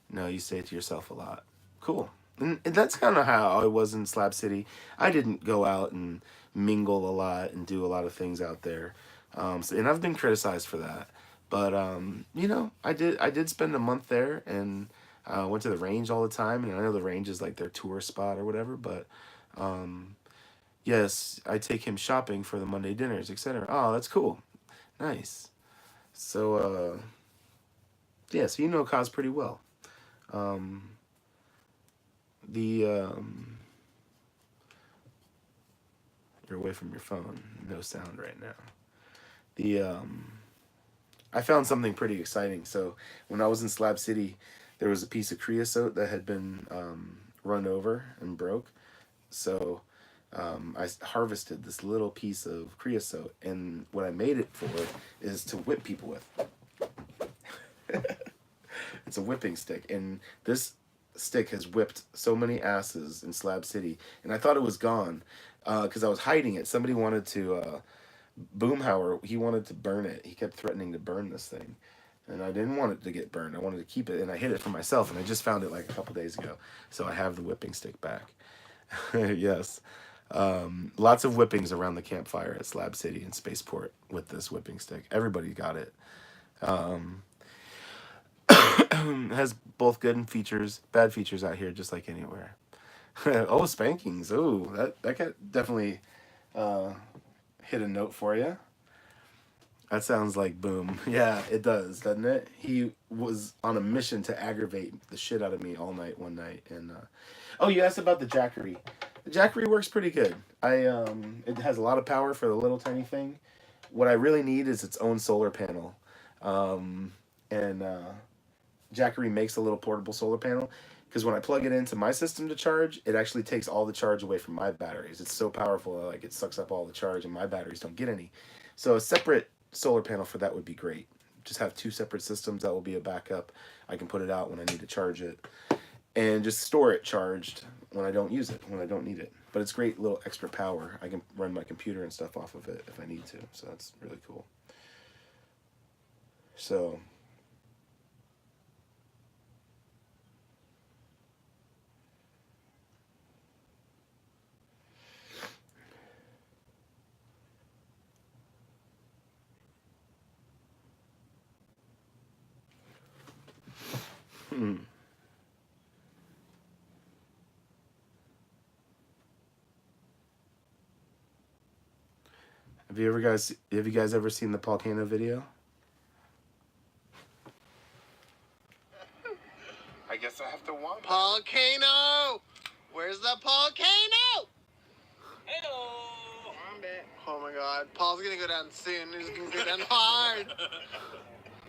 No, you say it to yourself a lot. Cool. And that's kind of how I was in Slab City. I didn't go out and mingle a lot and do a lot of things out there. And I've been criticized for that. But you know, I did spend a month there, and went to the range all the time. And I know the range is like their tourist spot or whatever. But yes, I take him shopping for the Monday dinners, etc. Oh, that's cool. Nice. So yeah, so you know Kaz pretty well. Um, the You're away from your phone. No sound right now. The I found something pretty exciting. So when I was in Slab City, there was a piece of creosote that had been run over and broke. So I harvested this little piece of creosote, and what I made it for is to whip people with. It's a whipping stick, and this stick has whipped so many asses in Slab City, and I thought it was gone because I was hiding it. Somebody wanted to Boomhauer. He wanted to burn it. He kept threatening to burn this thing, and I didn't want it to get burned. I wanted to keep it, and I hid it for myself. And I just found it like a couple days ago, so I have the whipping stick back. Yes, lots of whippings around the campfire at Slab City and Spaceport with this whipping stick. Everybody got it. It has both good and features, bad features out here, just like anywhere. Oh, spankings. Oh, that got definitely hit a note for you. That sounds like Boom. Yeah, it does, doesn't it? He was on a mission to aggravate the shit out of me all night one night. And oh, you asked about the Jackery. The Jackery works pretty good. It has a lot of power for the little tiny thing. What I really need is its own solar panel. And Jackery makes a little portable solar panel, because when I plug it into my system to charge, it actually takes all the charge away from my batteries. It's so powerful, like it sucks up all the charge, and my batteries don't get any. So a separate solar panel for that would be great. Just have two separate systems. That will be a backup. I can put it out when I need to charge it, and just store it charged when I don't use it, when I don't need it. But it's great little extra power. I can run my computer and stuff off of it if I need to. So that's really cool. So have you guys ever seen the Volcano video? I guess I have to want Volcano! Where's the volcano? Hello. I'm back. Oh my god. Paul's gonna go down soon. He's gonna go down hard.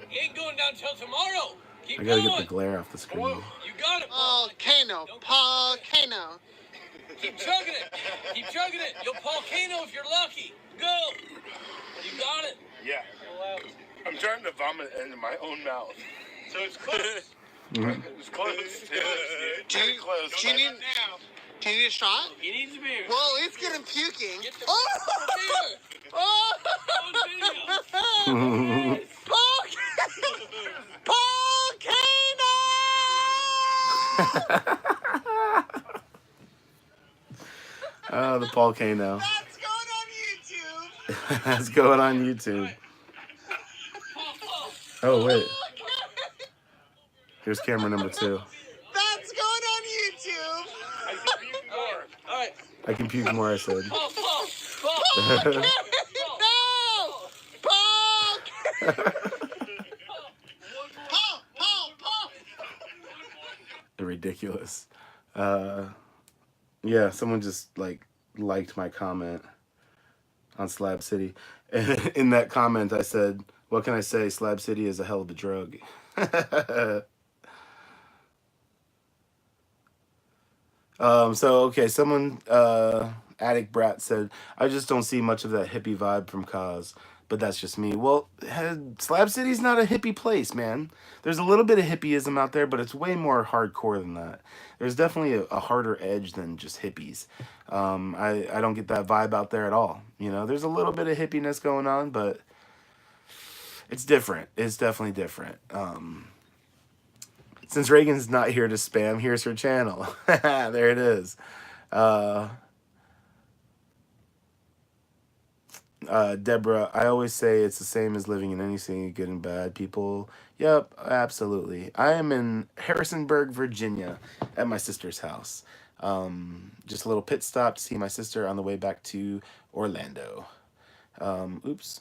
He ain't going down till tomorrow. Keep I gotta going. get the glare off the screen. You got it, Paul. Volcano. Volcano. Keep chugging it. Keep chugging it. You'll volcano if you're lucky. Go. You got it. Yeah. I'm trying to vomit into my own mouth. So it's close. It's close. Do you need a shot? He needs a beer. Well, it's getting puking. Get the Oh! beer. Oh! On video. Volcano! Oh, the volcano. That's going on YouTube. That's going on YouTube. Oh, wait. Here's camera number 2. That's going on YouTube. All right. I can puke more, I said. Paul. No! Paul! Ridiculous. Yeah, someone just liked my comment on Slab City. In that comment, I said, "What can I say? Slab City is a hell of a drug." Okay, someone, Attic Brat said, "I just don't see much of that hippie vibe from Kaz, but that's just me." Well, Slab City's not a hippie place, man. There's a little bit of hippieism out there, but it's way more hardcore than that. There's definitely a harder edge than just hippies. I don't get that vibe out there at all. You know, there's a little bit of hippiness going on, but It's different. It's definitely different. Since Reagan's not here to spam, here's her channel. There it is. Deborah, I always say it's the same as living in any city, good and bad. People, yep, absolutely. I am in Harrisonburg, Virginia, at my sister's house. Just a little pit stop to see my sister on the way back to Orlando. Oops.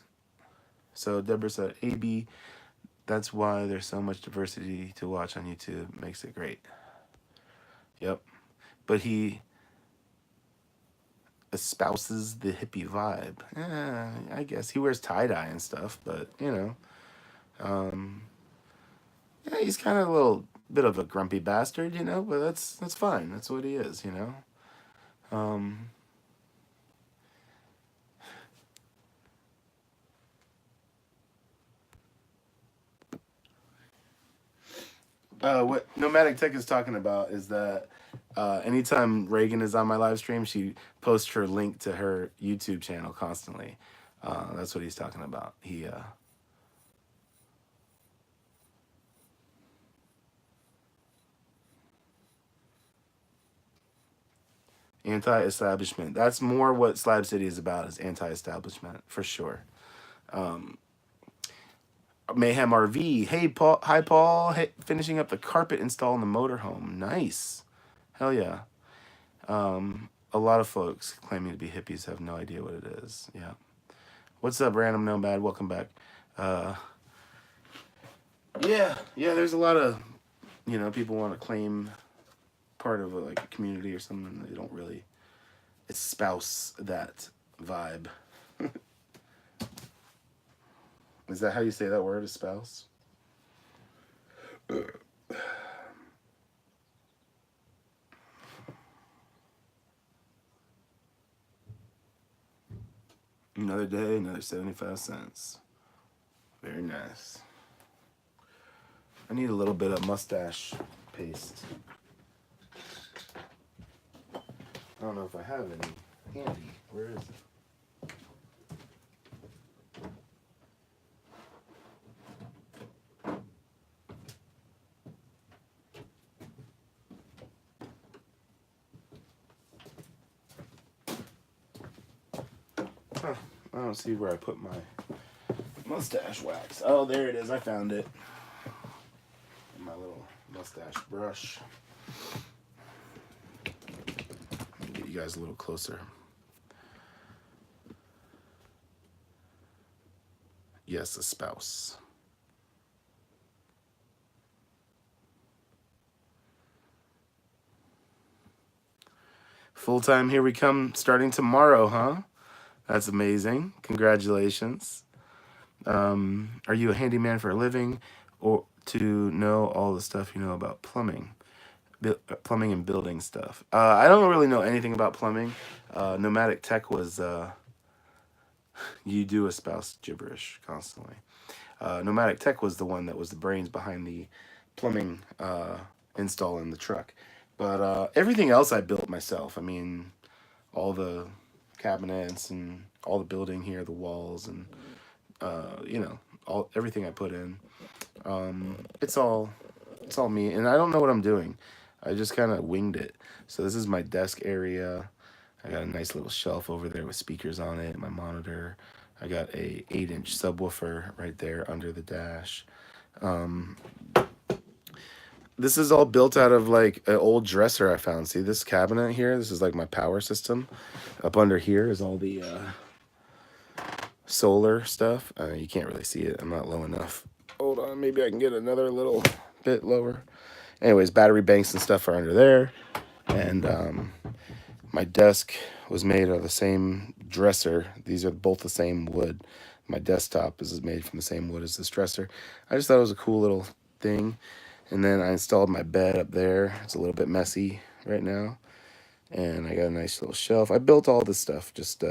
So Deborah said, AB, that's why there's so much diversity to watch on YouTube. Makes it great. Yep. But he espouses the hippie vibe. Yeah, I guess he wears tie-dye and stuff, but yeah, he's kind of a little bit of a grumpy bastard, but that's fine. That's what he is, What Nomadic Tech is talking about is that anytime Reagan is on my live stream, she posts her link to her YouTube channel constantly. That's what he's talking about. He anti-establishment. That's more what Slab City is about, is anti-establishment, for sure. Mayhem RV. Hey, Paul. Hi, Paul. Hey, finishing up the carpet install in the motorhome. Nice. Hell yeah. A lot of folks claiming to be hippies have no idea what it is. Yeah. What's up, Random Nomad? Welcome back. Yeah, there's a lot of, people want to claim part of a community or something. They don't really espouse that vibe. Is that how you say that word, espouse? Another day, another 75 cents. Very nice. I need a little bit of mustache paste. I don't know if I have any handy. Where is it? Huh, I don't see where I put my mustache wax. Oh, there it is. I found it. My little mustache brush. Get you guys a little closer. Yes, a spouse. Full time, here we come, starting tomorrow, huh? That's amazing. Congratulations. Are you a handyman for a living, or to know all the stuff you know about plumbing? Plumbing and building stuff. I don't really know anything about plumbing. Nomadic Tech was, you do espouse gibberish constantly. Nomadic Tech was the one that was the brains behind the plumbing install in the truck. But everything else I built myself. I mean, all the cabinets and all the building here, the walls, and everything I put in. It's all me, and I don't know what I'm doing. I just kind of winged it. So this is my desk area. I got a nice little shelf over there with speakers on it, my monitor. I got a 8-inch subwoofer right there under the dash. This is all built out of an old dresser I found. See this cabinet here? This is my power system. Up under here is all the solar stuff. You can't really see it. I'm not low enough. Hold on, maybe I can get another little bit lower. Anyways, battery banks and stuff are under there. And my desk was made of the same dresser. These are both the same wood. My desktop is made from the same wood as this dresser. I just thought it was a cool little thing. And then I installed my bed up there. It's a little bit messy right now. And I got a nice little shelf. I built all this stuff just,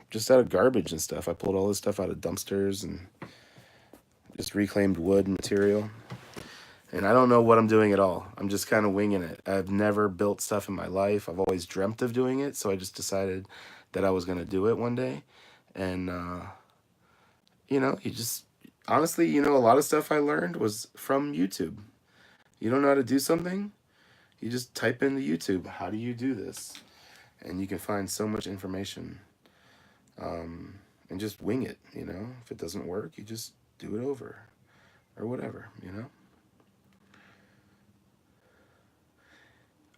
just out of garbage and stuff. I pulled all this stuff out of dumpsters and just reclaimed wood material. And I don't know what I'm doing at all. I'm just kind of winging it. I've never built stuff in my life. I've always dreamt of doing it. So I just decided that I was going to do it one day. And you know, you just, honestly, you know, a lot of stuff I learned was from YouTube. You don't know how to do something, you just type into YouTube, how do you do this? And you can find so much information. And just wing it, you know. If it doesn't work, you just do it over or whatever, you know.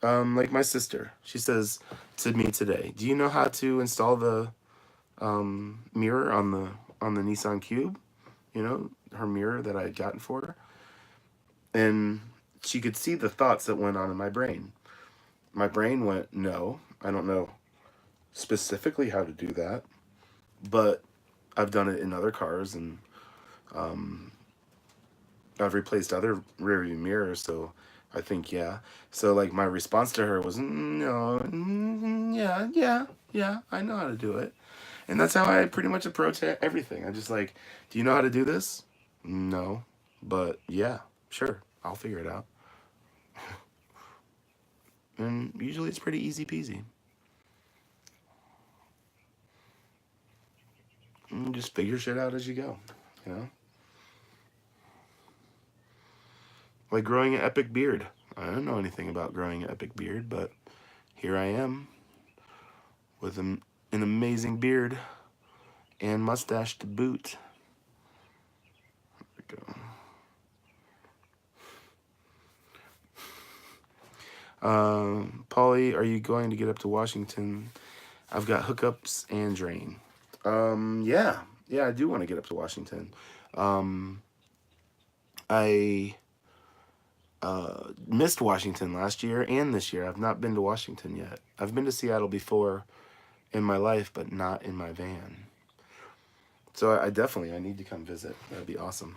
Like my sister, she says to me today, "Do you know how to install the mirror on the Nissan Cube? You know, her mirror that I had gotten for her." And she could see the thoughts that went on in my brain. My brain went, "No, I don't know specifically how to do that, but I've done it in other cars, and I've replaced other rearview mirrors, so I think, yeah." So like my response to her was, "No, yeah, I know how to do it." And that's how I pretty much approach everything. I just like, "Do you know how to do this?" "No, but yeah, sure, I'll figure it out." And usually it's pretty easy peasy. And you just figure shit out as you go, you know? Like growing an epic beard. I don't know anything about growing an epic beard, but here I am with an amazing beard and mustache to boot. There we go. Polly, are you going to get up to Washington? I've got hookups and drain. Yeah, I do want to get up to Washington. I missed Washington last year and this year. I've not been to Washington yet. I've been to Seattle before in my life, but not in my van. So I definitely, I need to come visit. That'd be awesome.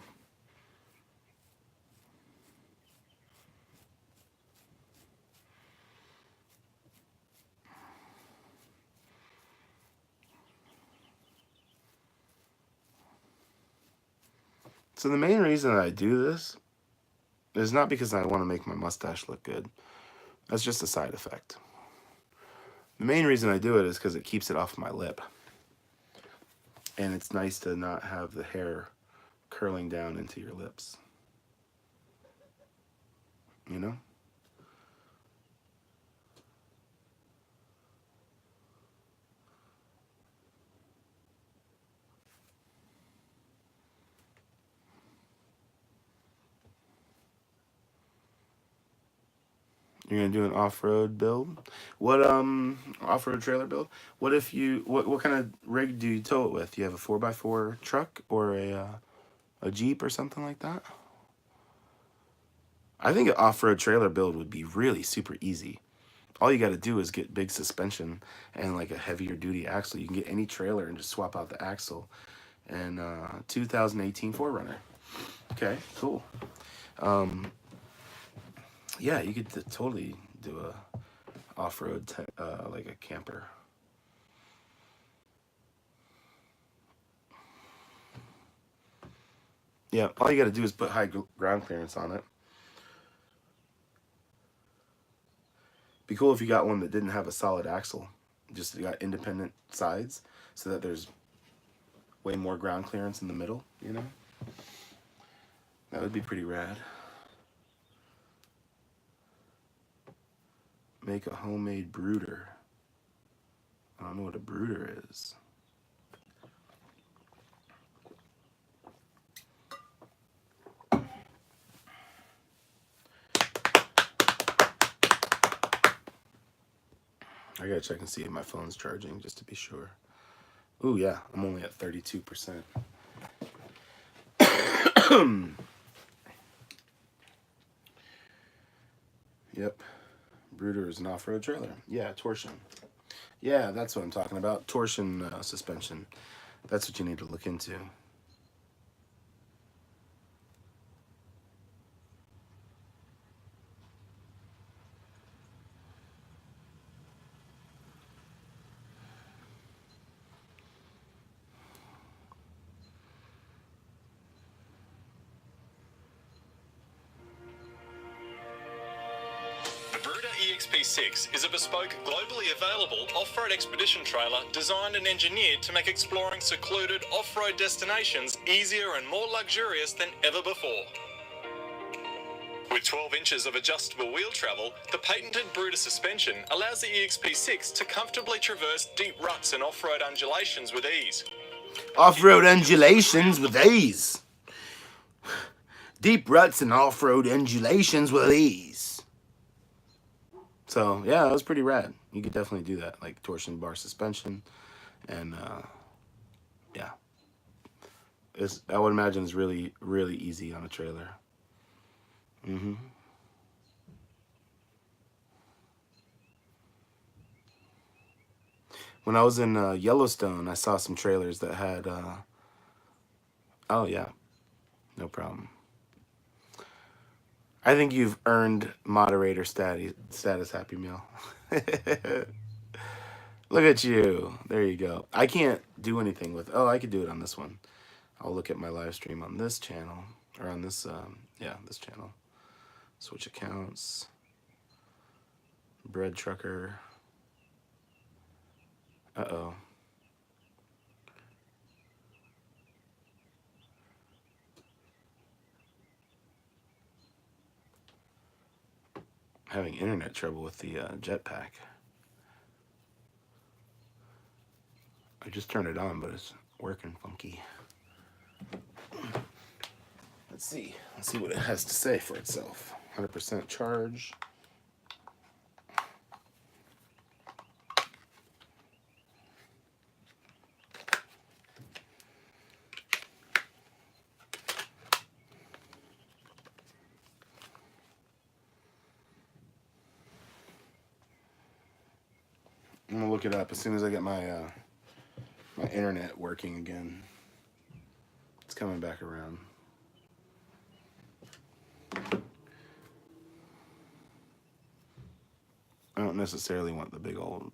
So the main reason that I do this is not because I want to make my mustache look good. That's just a side effect. The main reason I do it is because it keeps it off my lip. And it's nice to not have the hair curling down into your lips. You know? You're gonna do an off-road build? What off-road trailer build? What if you what kind of rig do you tow it with? You have a 4x4 truck or a Jeep or something like that? I think an off-road trailer build would be really super easy. All you got to do is get big suspension and like a heavier duty axle. You can get any trailer and just swap out the axle. And 2018 4Runner. Okay, cool. Yeah, you could totally do a off-road like a camper. Yeah, all you got to do is put high ground clearance on it. Be cool if you got one that didn't have a solid axle, just got independent sides, so that there's way more ground clearance in the middle, you know? That would be pretty rad. Make a homemade brooder. I don't know what a brooder is. I gotta check and see if my phone's charging just to be sure. Ooh, yeah, I'm only at 32%. Yep. Brooder is an off-road trailer. Yeah, torsion. Yeah, that's what I'm talking about. Torsion suspension. That's what you need to look into. EXP6 is a bespoke, globally available off-road expedition trailer designed and engineered to make exploring secluded off-road destinations easier and more luxurious than ever before. With 12 inches of adjustable wheel travel, the patented Bruder suspension allows the EXP6 to comfortably traverse deep ruts and off-road undulations with ease. Off-road undulations with ease. Deep ruts and off-road undulations with ease. So, yeah, that was pretty rad. You could definitely do that, like torsion bar suspension. And, yeah. I would imagine it's really, really easy on a trailer. When I was in Yellowstone, I saw some trailers that had, oh yeah, no problem. I think you've earned moderator status, Happy Meal. Look at you. There you go. I can't do anything with, oh, I could do it on this one. I'll look at my live stream on this channel, or on this, yeah, this channel. Switch accounts. Bread trucker. Uh-oh. Having internet trouble with the jetpack. I just turned it on, but it's working funky. Let's see what it has to say for itself. 100% charge. I'm gonna look it up as soon as I get my my internet working again. It's coming back around. I don't necessarily want the big old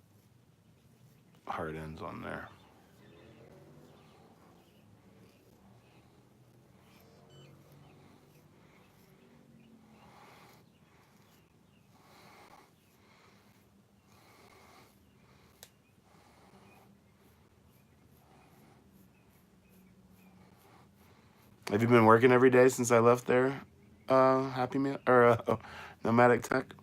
hard ends on there. Have you been working every day since I left there, Happy Meal, or Nomadic Tech?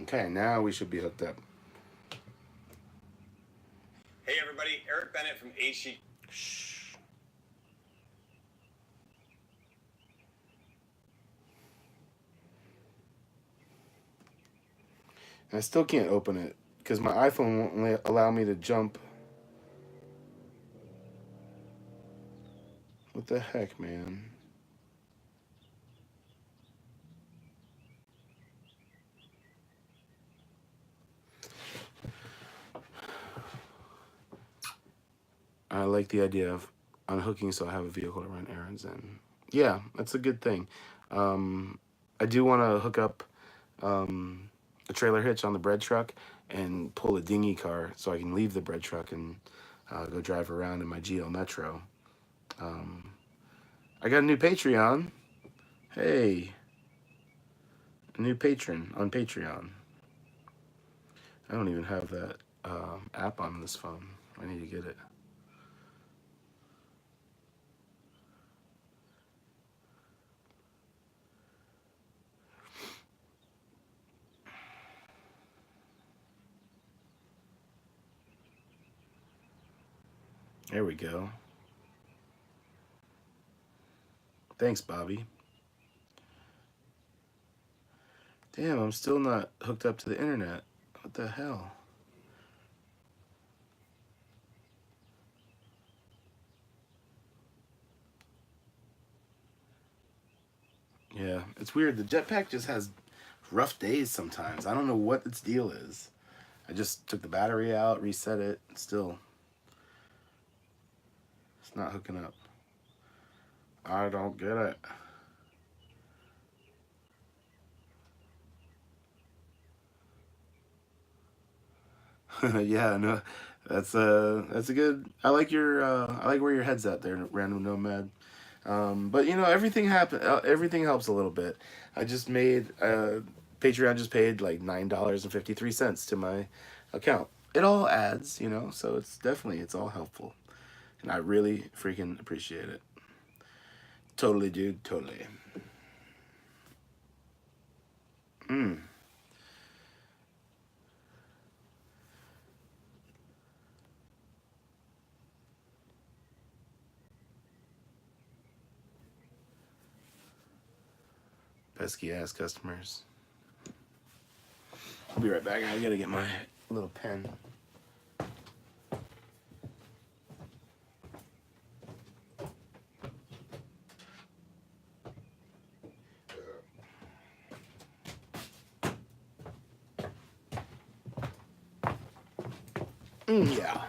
Okay, now we should be hooked up. Hey everybody, Eric Bennett from HC. Shh. I still can't open it because my iPhone won't allow me to jump. What the heck, man? I like the idea of unhooking so I have a vehicle to run errands in. Yeah, that's a good thing. I do want to hook up a trailer hitch on the bread truck and pull a dinghy car so I can leave the bread truck and go drive around in my GL Metro. I got a new Patreon. Hey, a new patron on Patreon. I don't even have that app on this phone. I need to get it. There we go. Thanks, Bobby. Damn, I'm still not hooked up to the internet. What the hell? Yeah, it's weird. The jetpack just has rough days sometimes. I don't know what its deal is. I just took the battery out, reset it. Still, it's not hooking up. I don't get it. Yeah, no, that's a good. I like your I like where your head's at there, Random Nomad. But you know, everything happen. Everything helps a little bit. I just made Patreon just paid like $9.53 to my account. It all adds, you know, so it's all helpful, and I really freaking appreciate it. Totally, dude. Totally. Pesky ass customers. I'll be right back. I gotta get my little pen. Yeah.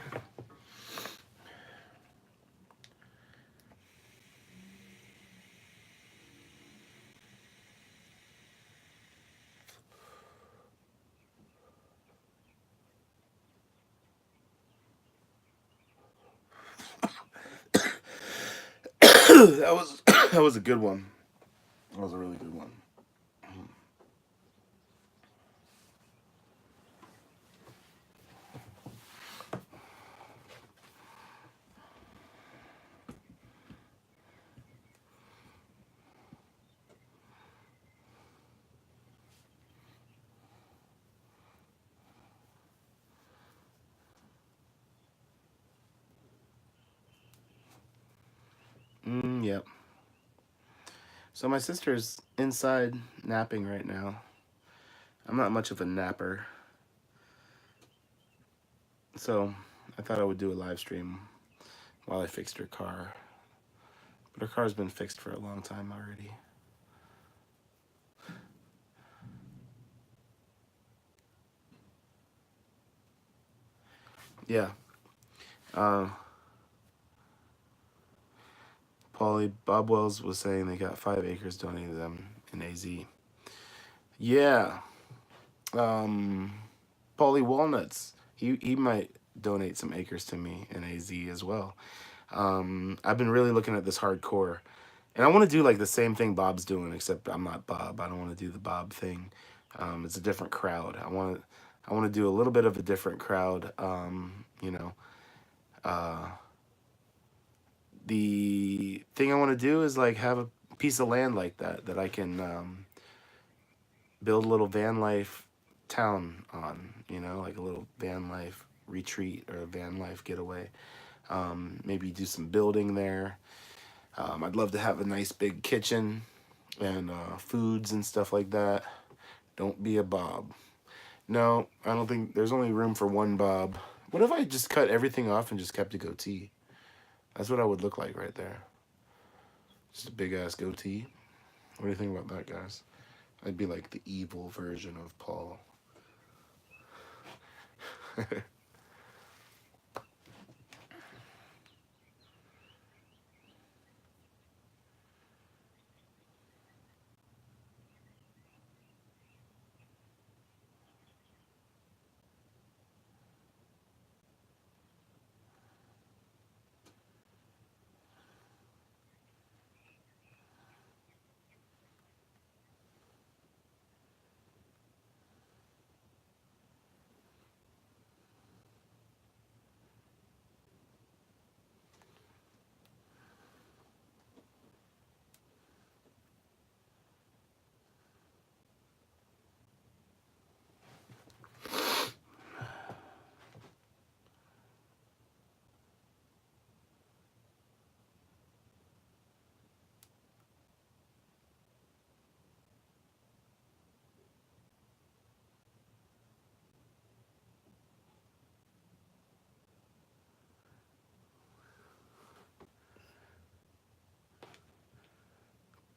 that was that was a good one. That was a really good one. Yep. So my sister's inside napping right now. I'm not much of a napper, so I thought I would do a live stream while I fixed her car. But her car's been fixed for a long time already. Yeah. Paulie, Bob Wells was saying they got 5 acres donated to them in AZ. Yeah. Paulie Walnuts, he might donate some acres to me in AZ as well. I've been really looking at this hardcore, and I want to do like the same thing Bob's doing, except I'm not Bob. I don't want to do the Bob thing. It's a different crowd. I want to do a little bit of a different crowd. You know, the thing I want to do is like have a piece of land like that I can build a little van life town on, you know, like a little van life retreat or a van life getaway. Maybe do some building there. I'd love to have a nice big kitchen and foods and stuff like that. Don't be a Bob. No, I don't think there's only room for one Bob. What if I just cut everything off and just kept a goatee? That's what I would look like right there. Just a big ass goatee. What do you think about that, guys? I'd be like the evil version of Paul.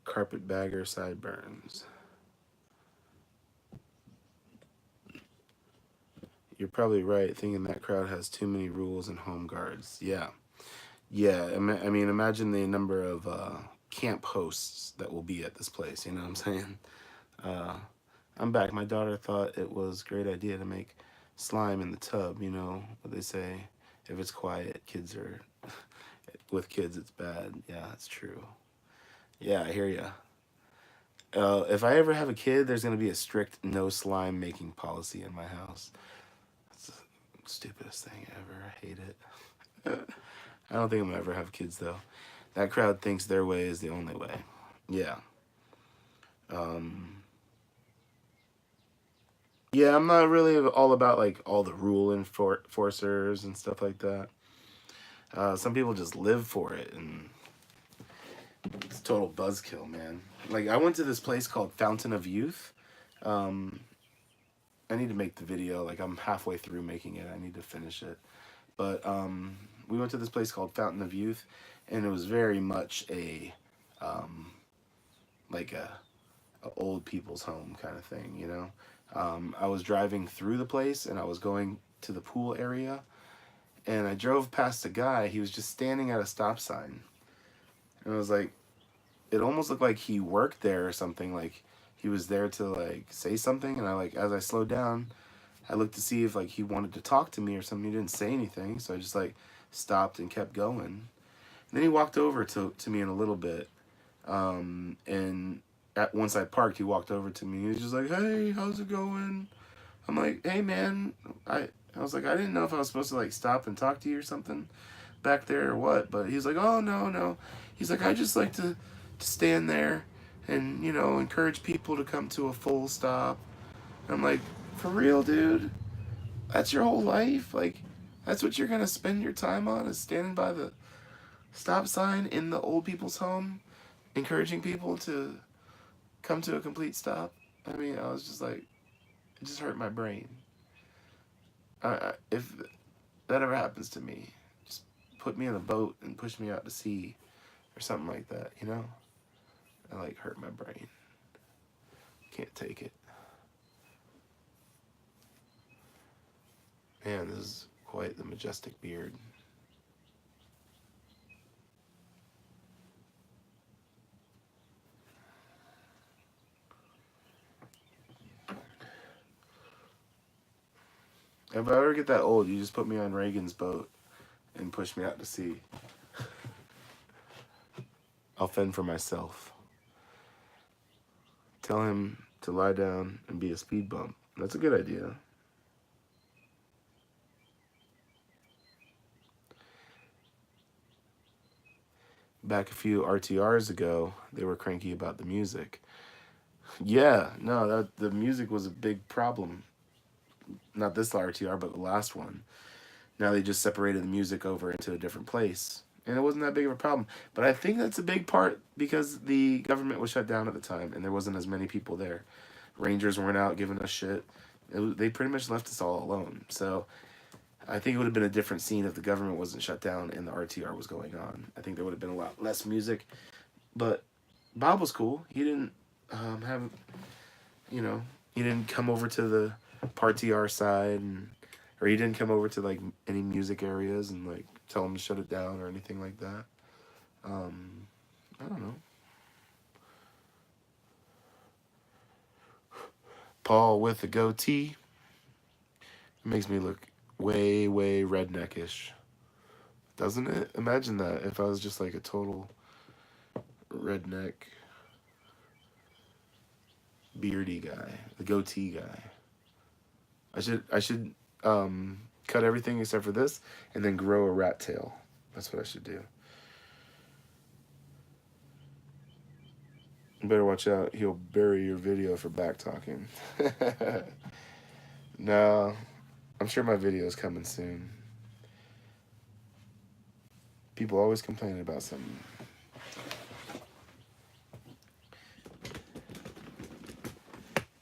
Carpetbagger sideburns. You're probably right, thinking that crowd has too many rules and home guards. Yeah. Yeah, I mean, imagine the number of camp hosts that will be at this place, you know what I'm saying? I'm back. My daughter thought it was a great idea to make slime in the tub, you know what they say, if it's quiet, kids are, with kids it's bad. Yeah, it's true. Yeah, I hear ya. If I ever have a kid, there's gonna be a strict no slime making policy in my house. It's the stupidest thing ever. I hate it. I don't think I'm gonna ever have kids though. That crowd thinks their way is the only way. Yeah. Yeah, I'm not really all about like all the rule enforcers and stuff like that. Some people just live for it, and it's total buzzkill, man. Like I went to this place called Fountain of Youth. I need to make the video. Like I'm halfway through making it. I need to finish it. But we went to this place called Fountain of Youth, and it was very much a like a old people's home kind of thing, you know. I was driving through the place, and I was going to the pool area, and I drove past a guy. He was just standing at a stop sign, and I was like, it almost looked like he worked there or something. Like he was there to like say something, and I like as I slowed down, I looked to see if like he wanted to talk to me or something. He didn't say anything, so I just like stopped and kept going. And then he walked over to me in a little bit, and once I parked, he walked over to me. He was just like, "Hey, how's it going?" I'm like, "Hey, man." I was like, I didn't know if I was supposed to like stop and talk to you or something back there or what. But he's like, "Oh no." He's like, "I just like to stand there and encourage people to come to a full stop." And I'm like, "For real, dude? That's your whole life? Like, that's what you're gonna spend your time on? Is standing by the stop sign in the old people's home, encouraging people to come to a complete stop?" I mean, I was just like, it just hurt my brain. If that ever happens to me, just put me in a boat and push me out to sea or something like that, you know? I like hurt my brain. Can't take it. Man, this is quite the majestic beard. If I ever get that old, you just put me on Reagan's boat and push me out to sea. I'll fend for myself. Tell him to lie down and be a speed bump. That's a good idea. Back a few RTRs ago, they were cranky about the music. Yeah, no, the music was a big problem. Not this RTR, but the last one. Now they just separated the music over into a different place. And it wasn't that big of a problem. But I think that's a big part because the government was shut down at the time and there wasn't as many people there. Rangers weren't out giving us shit. They pretty much left us all alone. So I think it would have been a different scene if the government wasn't shut down and the RTR was going on. I think there would have been a lot less music. But Bob was cool. He didn't he didn't come over to the Party R side, or he didn't come over to like any music areas and like tell him to shut it down or anything like that. I don't know. Paul with the goatee. It makes me look way redneckish, doesn't it? Imagine that if I was just like a total redneck beardy guy, the goatee guy. I should cut everything except for this and then grow a rat tail. That's what I should do. You better watch out. He'll bury your video for back talking. No, I'm sure my video is coming soon. People always complaining about something.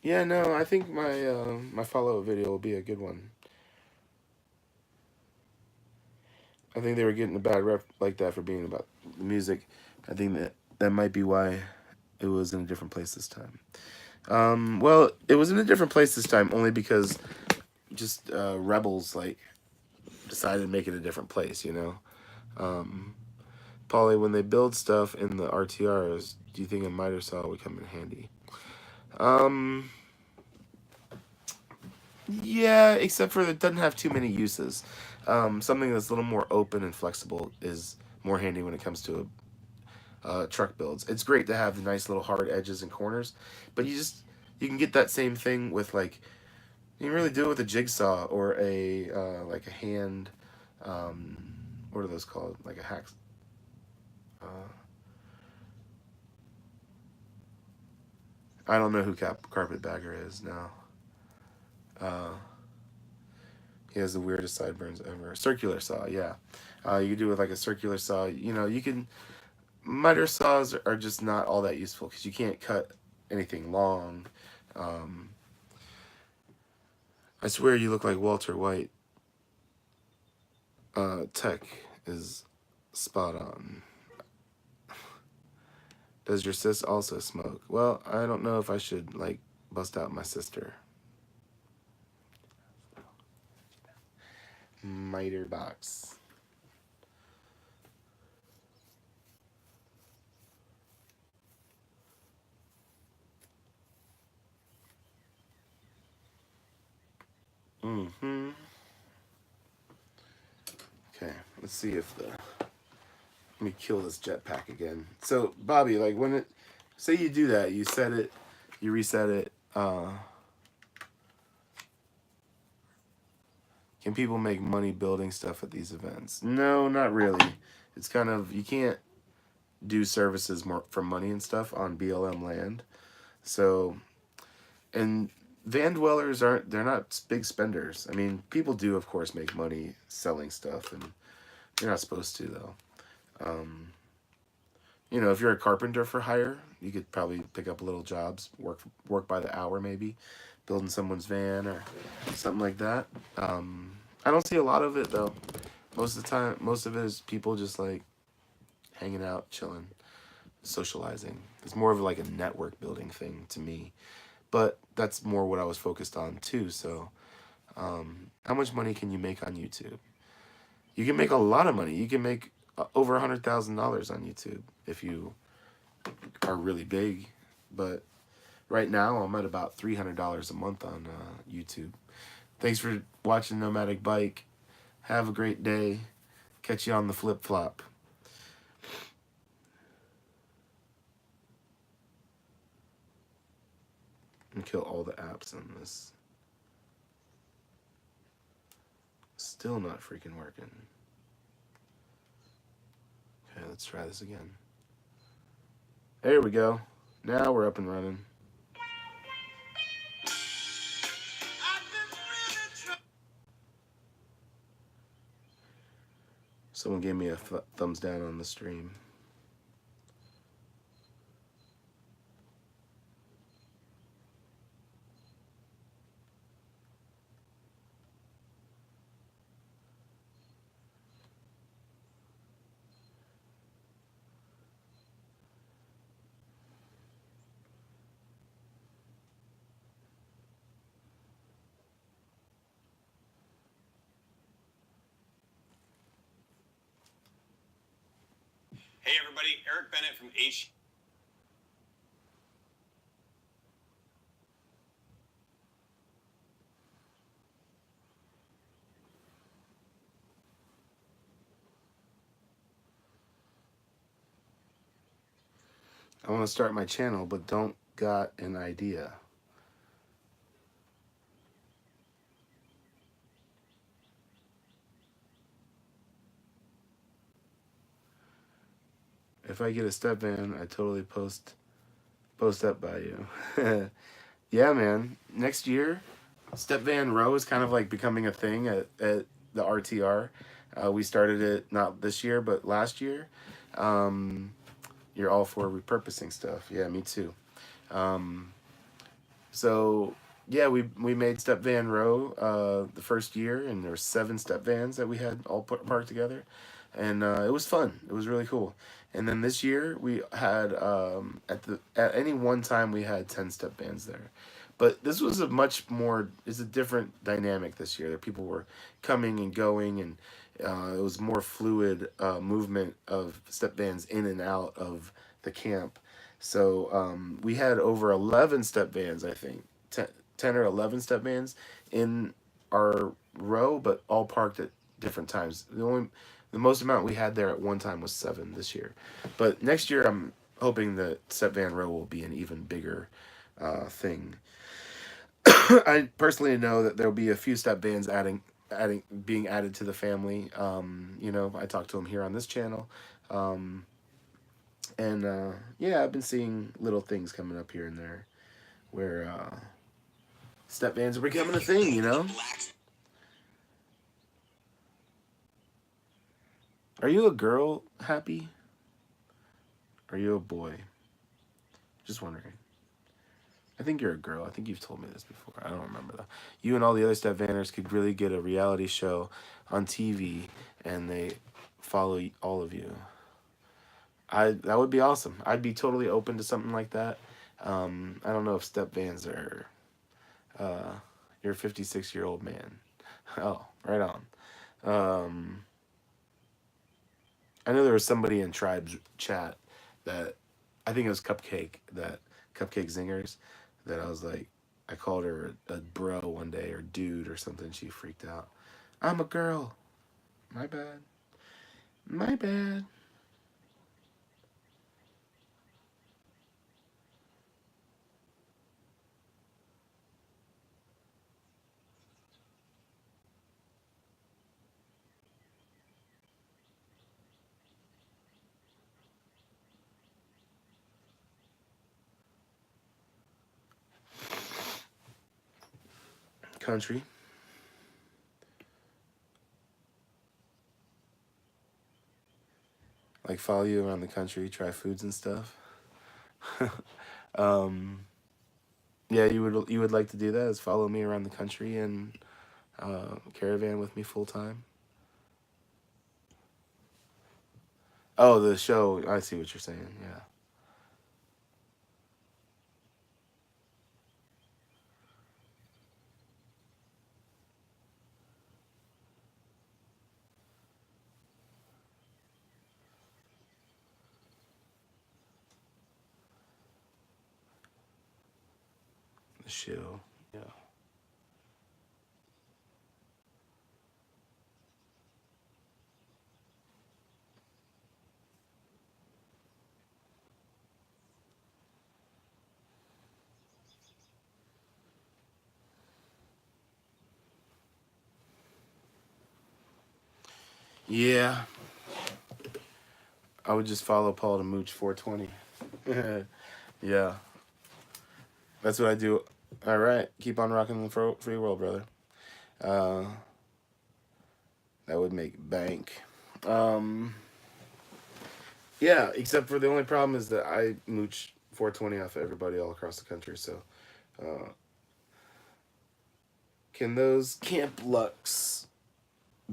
Yeah, no, I think my follow-up video will be a good one. I think they were getting a bad rep like that for being about the music. I think that might be why it was in a different place this time. Well, it was in a different place this time only because just rebels like decided to make it a different place, you know. Paulie, when they build stuff in the RTRs, do you think a miter saw would come in handy? Yeah, except for it doesn't have too many uses. Something that's a little more open and flexible is more handy when it comes to truck builds. It's great to have the nice little hard edges and corners, but you can get that same thing with like, you can really do it with a jigsaw or a like a hand, what are those called? Like a hack. I don't know who Carpetbagger is now. He has the weirdest sideburns ever. Circular saw, yeah. You can do it with like a circular saw. You know, you can. Miter saws are just not all that useful because you can't cut anything long. I swear you look like Walter White. Tech is spot on. Does your sis also smoke? Well, I don't know if I should like bust out my sister. Miter box. Okay, let's see if the. Let me kill this jetpack again. So, Bobby, like when it. Say you do that, you set it, you reset it. Can people make money building stuff at these events? No, not really. It's kind of. You can't do services more for money and stuff on BLM land. So. And van dwellers they're not big spenders. I mean, people do, of course, make money selling stuff, and you're not supposed to, though. You know, if you're a carpenter for hire, you could probably pick up little jobs, work by the hour maybe, building someone's van or something like that. I don't see a lot of it, though. Most of the time, most of it is people just, like, hanging out, chilling, socializing. It's more of, like, a network building thing to me. But that's more what I was focused on, too. So, how much money can you make on YouTube? You can make a lot of money. You can make over $100,000 on YouTube if you are really big. But right now, I'm at about $300 a month on YouTube. Thanks for watching Nomadic Bike. Have a great day. Catch you on the flip-flop. And kill all the apps on this. Still not freaking working. Okay, let's try this again. There we go. Now we're up and running. Someone gave me a thumbs down on the stream. Hey everybody, Eric Bennett from H. I want to start my channel, but don't got an idea. If I get a step van, I totally post up by you. Yeah, man. Next year, step van row is kind of like becoming a thing at the RTR. We started it not this year, but last year. You're all for repurposing stuff. Yeah, me too. So yeah, we made step van row the first year, and there were 7 step vans that we had all parked together, and it was fun. It was really cool. And then this year we had at any one time we had 10 step vans there. But this was it's a different dynamic this year. That people were coming and going, and it was more fluid movement of step vans in and out of the camp. So we had over 11 step vans, I think, 10 or 11 step vans in our row, but all parked at different times. The most amount we had there at one time was 7 this year. But next year, I'm hoping that Step Van Row will be an even bigger thing. I personally know that there'll be a few step vans being added to the family. You know, I talked to them here on this channel. And yeah, I've been seeing little things coming up here and there where step vans are becoming a thing, you know? Are you a girl, Happy? Are you a boy? Just wondering. I think you're a girl. I think you've told me this before. I don't remember though. You and all the other step vanners could really get a reality show on TV, and they follow all of you. That would be awesome. I'd be totally open to something like that. I don't know if step vans are. You're a 56-year-old man. Oh, right on. I know there was somebody in Tribe's chat that I think it was Cupcake Zingers, that I was like, I called her a bro one day, or dude or something. She freaked out. I'm a girl. My bad. My bad. Country. Like follow you around the country, try foods and stuff. Yeah, you would like to do that, is follow me around the country and caravan with me full time. Oh, the show. I see what you're saying. Yeah. The show. Yeah. Yeah. I would just follow Paul to Mooch 420. Yeah. That's what I do. All right. Keep on rocking the free world, brother. That would make bank. Yeah, except for the only problem is that I mooch 420 off of everybody all across the country. So, can those Camp Lux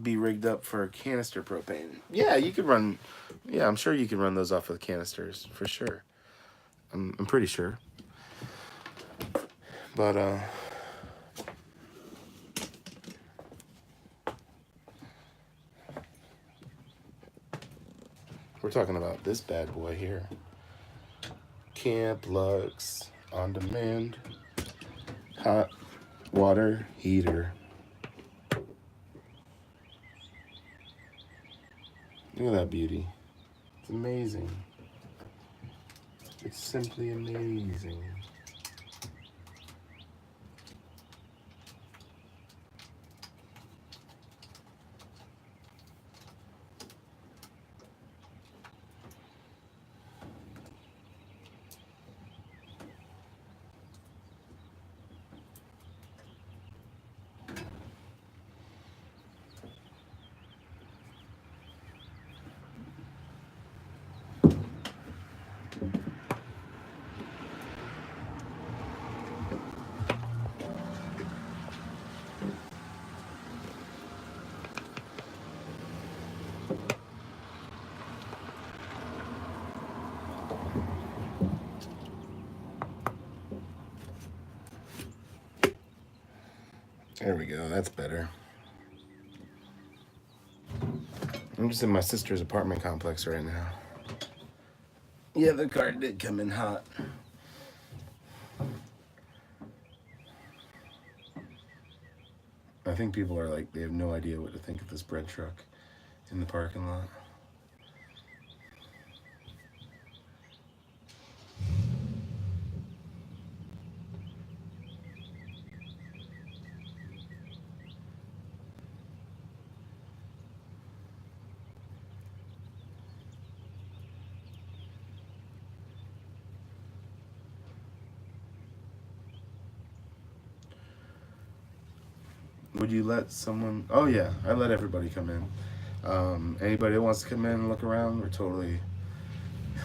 be rigged up for canister propane? Yeah, you could run. Yeah, I'm sure you can run those off of the canisters for sure. I'm pretty sure. But we're talking about this bad boy here. Camp Lux on demand hot water heater. Look at that beauty. It's amazing. It's simply amazing. There we go. That's better. I'm just in my sister's apartment complex right now. Yeah, the car did come in hot. I think people are like, they have no idea what to think of this bread truck. in the parking lot. Would you let someone? Oh yeah, I let everybody come in. Anybody that wants to come in and look around, we're totally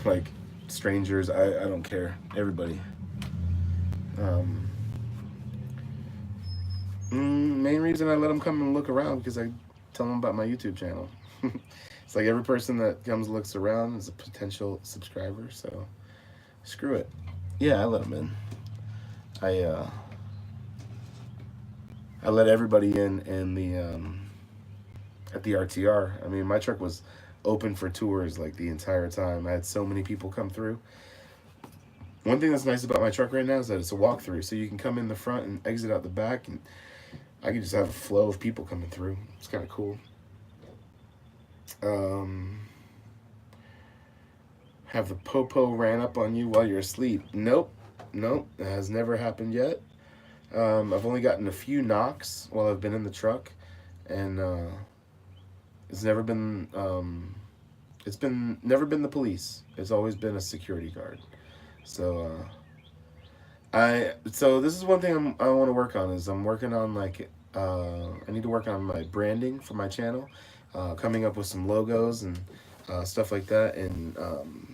like strangers. I don't care. Everybody. Main reason I let them come and look around because I tell them about my YouTube channel. It's like every person that comes and looks around is a potential subscriber. So screw it. Yeah, I let them in. I let everybody in the at the RTR. I mean, my truck was open for tours like the entire time. I had so many people come through. One thing that's nice about my truck right now is that it's a walkthrough, so you can come in the front and exit out the back, and I can just have a flow of people coming through. It's kind of cool. Have the popo ran up on you while you're asleep? Nope. It has never happened yet. I've only gotten a few knocks while I've been in the truck, and it's never been never been the police. It's always been a security guard. So so this is one thing I want to work on. Is I'm working on like I need to work on my branding for my channel, coming up with some logos and stuff like that, and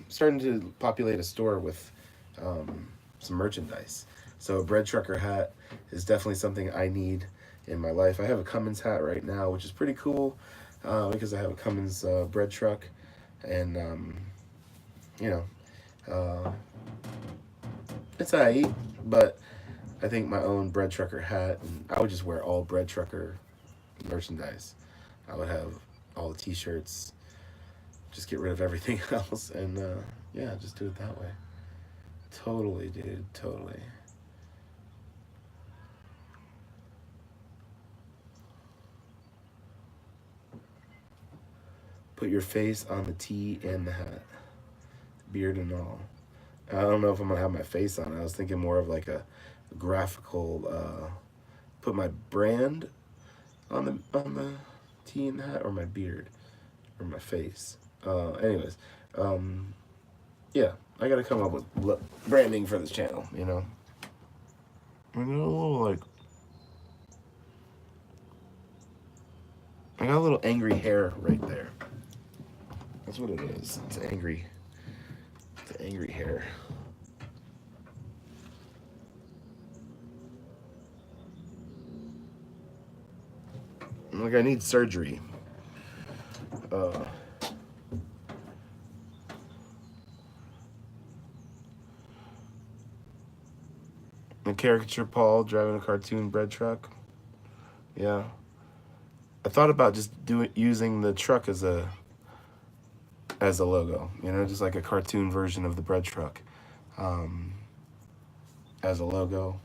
starting to populate a store with some merchandise. So a bread trucker hat is definitely something I need in my life. I have a Cummins hat right now, which is pretty cool because I have a Cummins bread truck, and you know, it's alright. But I think my own bread trucker hat, and I would just wear all bread trucker merchandise. I would have all the T-shirts, just get rid of everything else, and yeah, just do it that way. Totally, dude, totally. Put your face on the tee and the hat, beard and all. I don't know if I'm gonna have my face on it. I was thinking more of like a graphical, put my brand on the tee and the hat, or my beard, or my face. Anyways, yeah, I gotta come up with branding for this channel, you know. I got a little like, I got a little angry hair right there. That's what it is. It's angry. It's angry hair. Like I need surgery. A caricature Paul driving a cartoon bread truck. Yeah. I thought about just using the truck as a logo, you know, just like a cartoon version of the bread truck as a logo.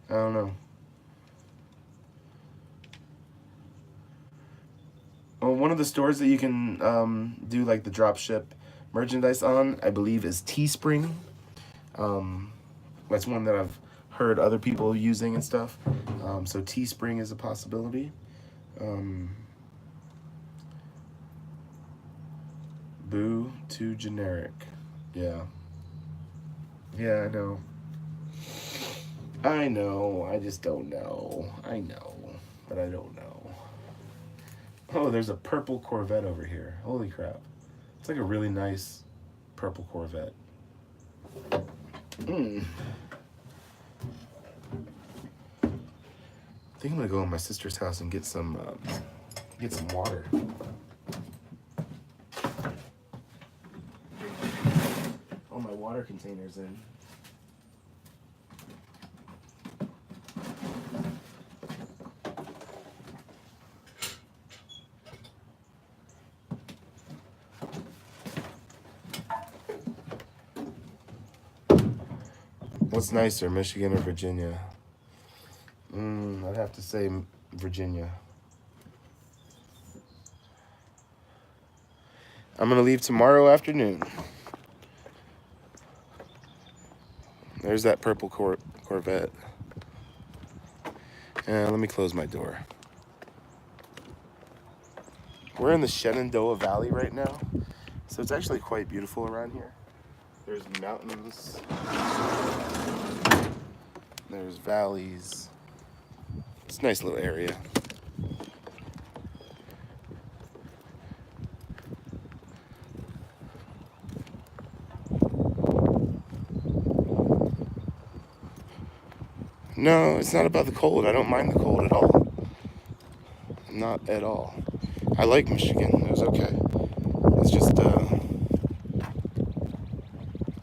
I don't know. Well, one of the stores that you can do like the drop ship merchandise on, I believe, is Teespring. That's one that I've heard other people using and stuff. So Teespring is a possibility. Boo, too generic. Yeah. Yeah, I know. I know. I just don't know. I know, but I don't know. Oh, there's a purple Corvette over here. Holy crap. It's like a really nice purple Corvette. I think I'm gonna go to my sister's house and get some water. All my water containers in. What's nicer, Michigan or Virginia? I'd have to say Virginia. I'm gonna leave tomorrow afternoon. There's that purple Corvette. And let me close my door. We're in the Shenandoah Valley right now, so it's actually quite beautiful around here. There's mountains, there's valleys. It's a nice little area. No, it's not about the cold. I don't mind the cold at all. Not at all. I like Michigan. It was okay. It's just,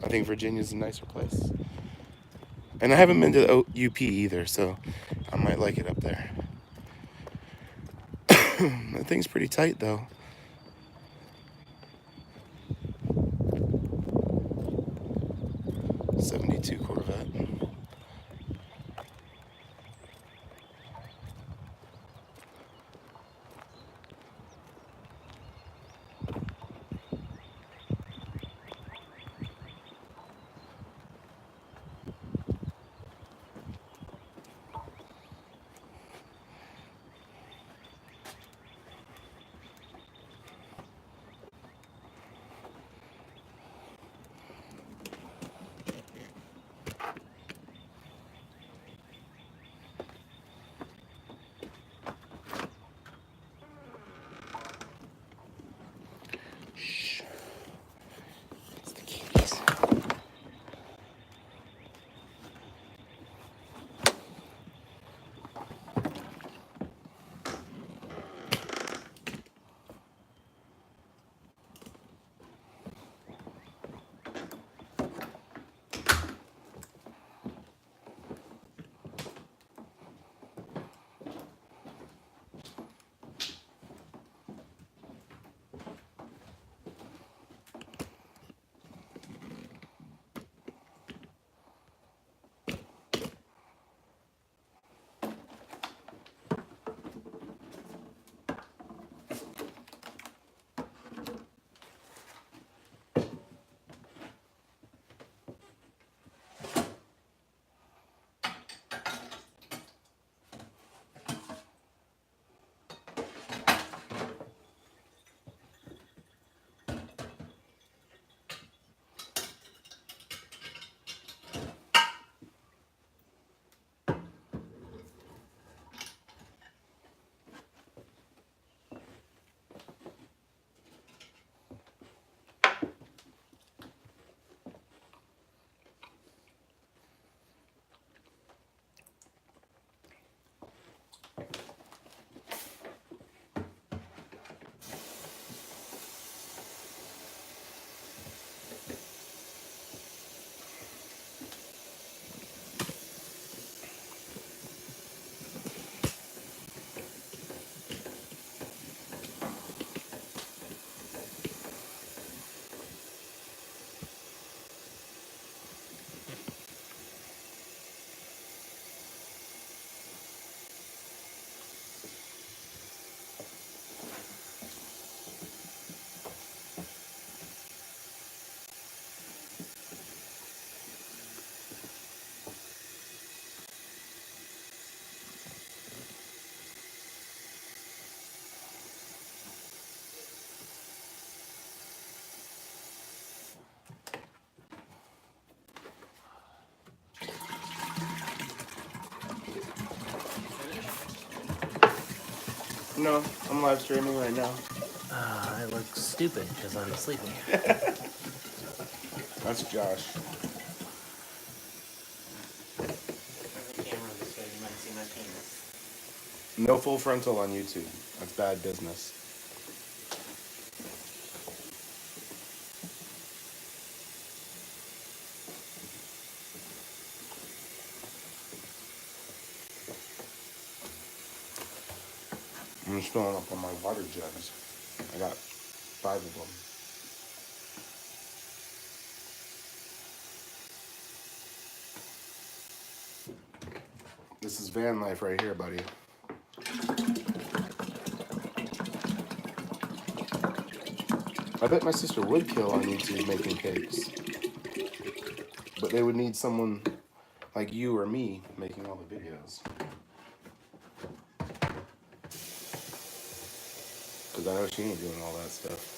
I think Virginia's a nicer place. And I haven't been to UP either, so I might like it up there. That thing's pretty tight, though. '72 Corvette. No, I'm live streaming right now. I look stupid because I'm sleeping. That's Josh. Turn the camera this way, you might see my penis. No full frontal on YouTube. That's bad business. I'm just filling up on my water jugs. I got 5 of them. This is van life right here, buddy. I bet my sister would kill on YouTube making cakes. But they would need someone like you or me making all the videos. Because I know she ain't doing all that stuff.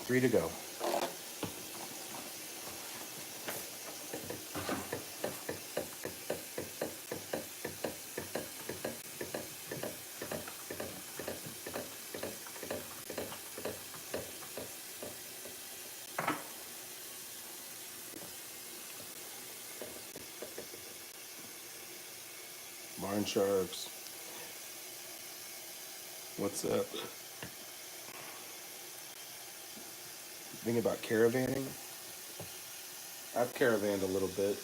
Three to go. Barn Sharks. What's up? Thinking about caravanning? I've caravanned a little bit.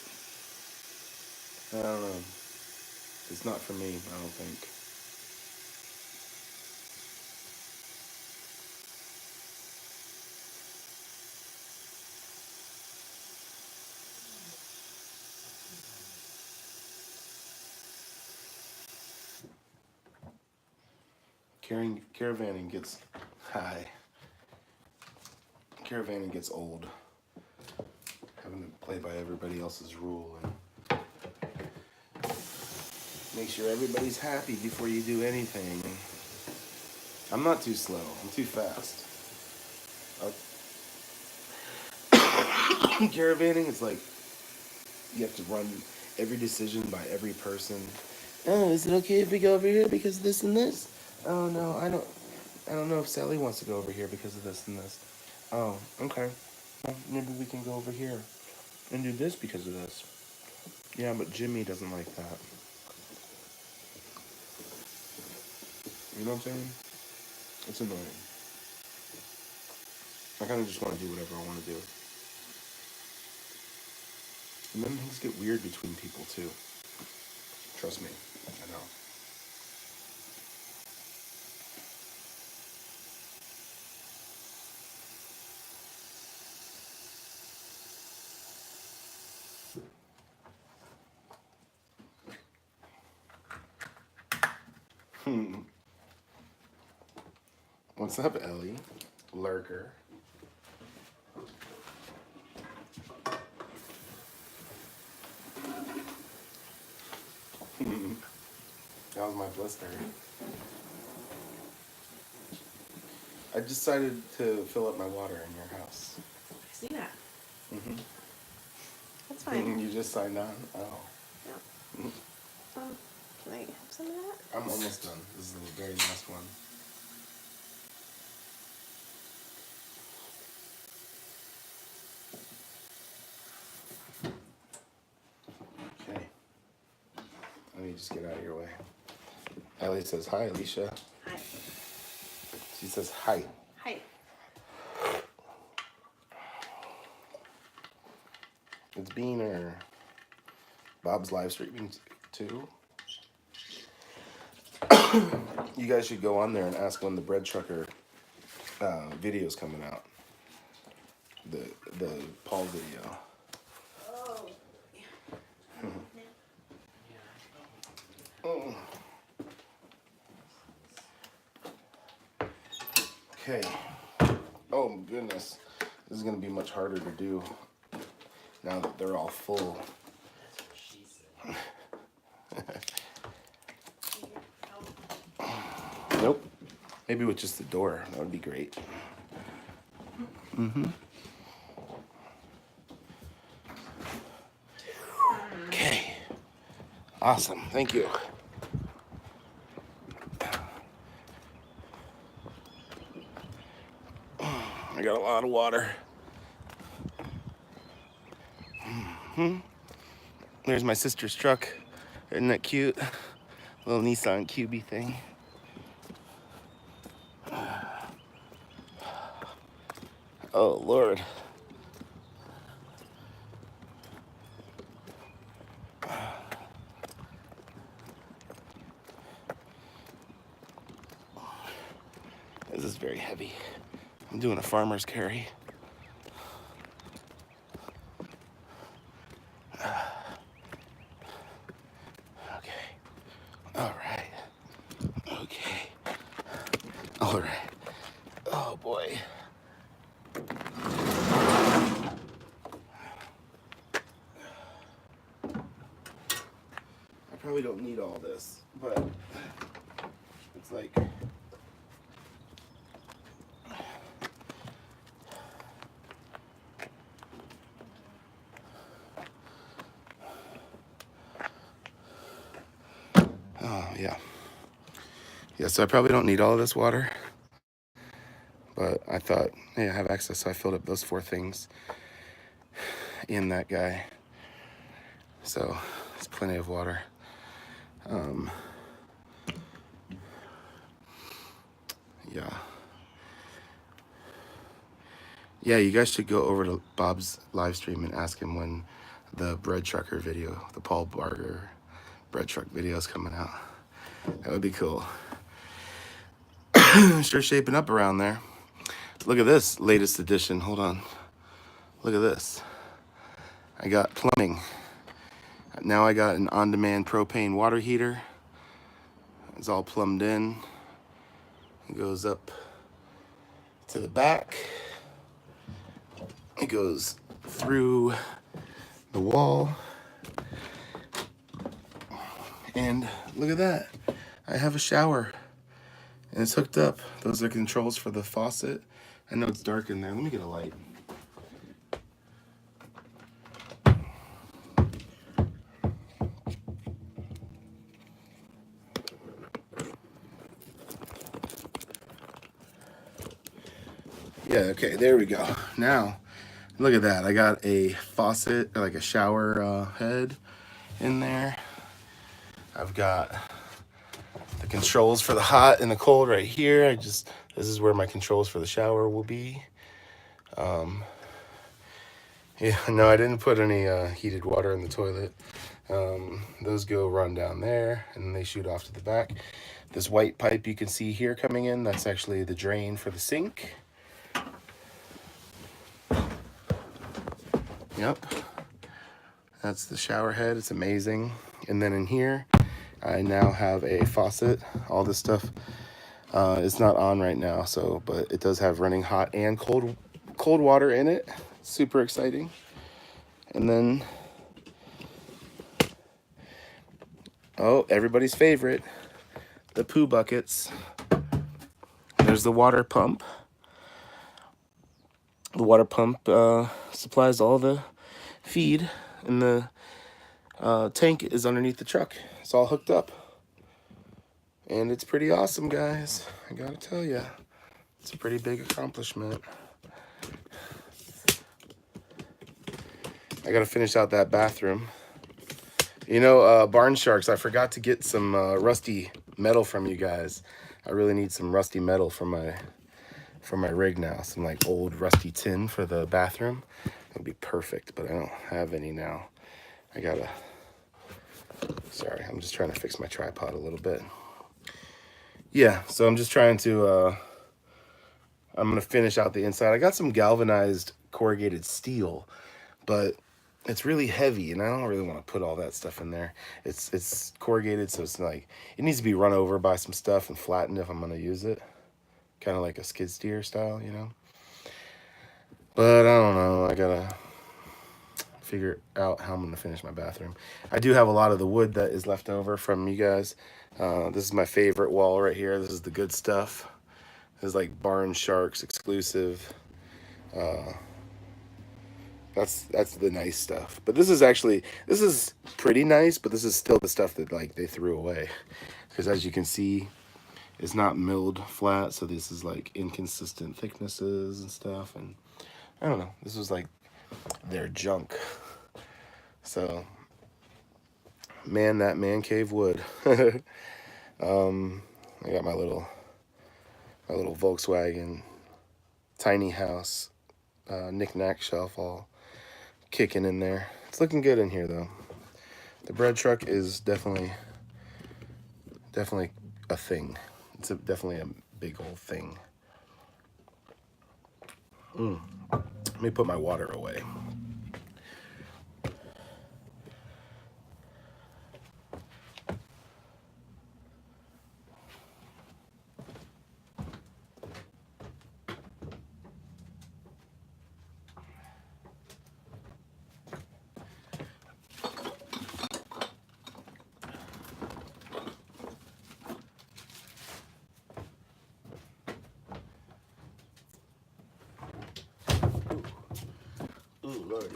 I don't know. It's not for me, I don't think. Caravanning gets high. Caravanning gets old. Having to play by everybody else's rule and make sure everybody's happy before you do anything. I'm not too slow. I'm too fast. Caravanning is like you have to run every decision by every person. Oh, is it okay if we go over here because of this and this? Oh no, I don't know if Sally wants to go over here because of this and this. Oh, okay. Well, maybe we can go over here and do this because of this. Yeah, but Jimmy doesn't like that. You know what I'm saying? It's annoying. I kind of just want to do whatever I want to do. And then things get weird between people too. Trust me, I know. What's up, Ellie? Lurker. That was my blister. I decided to fill up my water in your house. I see that. Mm-hmm. That's fine. You just signed on? Oh. Yeah. Can I have some of that? I'm almost done. This is the very last one. Okay. Let me just get out of your way. Ellie says hi, Alicia. Hi. She says hi. Hi. It's Bean or Bob's live streaming too. You guys should go on there and ask when the bread trucker video's coming out. The Paul video. Oh. Oh. Okay. Oh goodness, this is gonna be much harder to do now that they're all full. That's what she said. Maybe with just the door, that would be great. Okay. Awesome. Thank you. I got a lot of water. There's my sister's truck. Isn't that cute? Little Nissan QB thing. Oh, Lord. This is very heavy. I'm doing a farmer's carry. Okay. All right. Okay. All right. Oh, boy. I probably don't need all this, but it's like... Oh, yeah. Yeah, so I probably don't need all of this water. But I thought, hey, I have access, so I filled up those 4 things in that guy. So it's plenty of water. Yeah. Yeah, you guys should go over to Bob's live stream and ask him when the bread trucker video, the Paul Barger bread truck video is coming out. That would be cool. Sure shaping up around there. Look at this latest edition. Hold on. Look at this. I got plumbing. Now I got an on-demand propane water heater. It's all plumbed in. It goes up to the back. It goes through the wall. And look at that. I have a shower. And it's hooked up. Those are controls for the faucet. I know it's dark in there. Let me get a light. Yeah, okay, there we go. Now, look at that. I got a faucet, like a shower head in there. I've got the controls for the hot and the cold right here. This is where my controls for the shower will be. Yeah, no, I didn't put any heated water in the toilet. Those run down there and they shoot off to the back. This white pipe you can see here coming in, that's actually the drain for the sink. Yep. That's the shower head. It's amazing. And then in here, I now have a faucet. All this stuff is not on right now, but it does have running hot and cold water in it. Super exciting. And then, oh, everybody's favorite, the poo buckets. There's the water pump. The water pump supplies all the feed, and the tank is underneath the truck. It's all hooked up. And it's pretty awesome, guys. I gotta tell you, it's a pretty big accomplishment. I gotta finish out that bathroom. You know, Barn Sharks, I forgot to get some rusty metal from you guys. I really need some rusty metal for my rig now. Some like old rusty tin for the bathroom. That would be perfect, but I don't have any now. Sorry, I'm just trying to fix my tripod a little bit. Yeah, so I'm just trying to, I'm gonna finish out the inside. I got some galvanized corrugated steel, but it's really heavy, and I don't really want to put all that stuff in there. It's corrugated, so it's like, it needs to be run over by some stuff and flattened if I'm gonna use it. Kind of like a skid steer style, you know? But I don't know, I gotta figure out how I'm gonna finish my bathroom. I do have a lot of the wood that is left over from you guys. This is my favorite wall right here. This is the good stuff. It's like Barn Sharks exclusive. That's the nice stuff. But this is pretty nice, but this is still the stuff that like they threw away. Because as you can see, it's not milled flat, so this is like inconsistent thicknesses and stuff, and I don't know. This was like their junk. So, man, that man cave wood. I got my little Volkswagen tiny house knick-knack shelf all kicking in there. It's looking good in here though. The bread truck is definitely a thing. It's definitely a big old thing. Let me put my water away. Ooh, Lordy.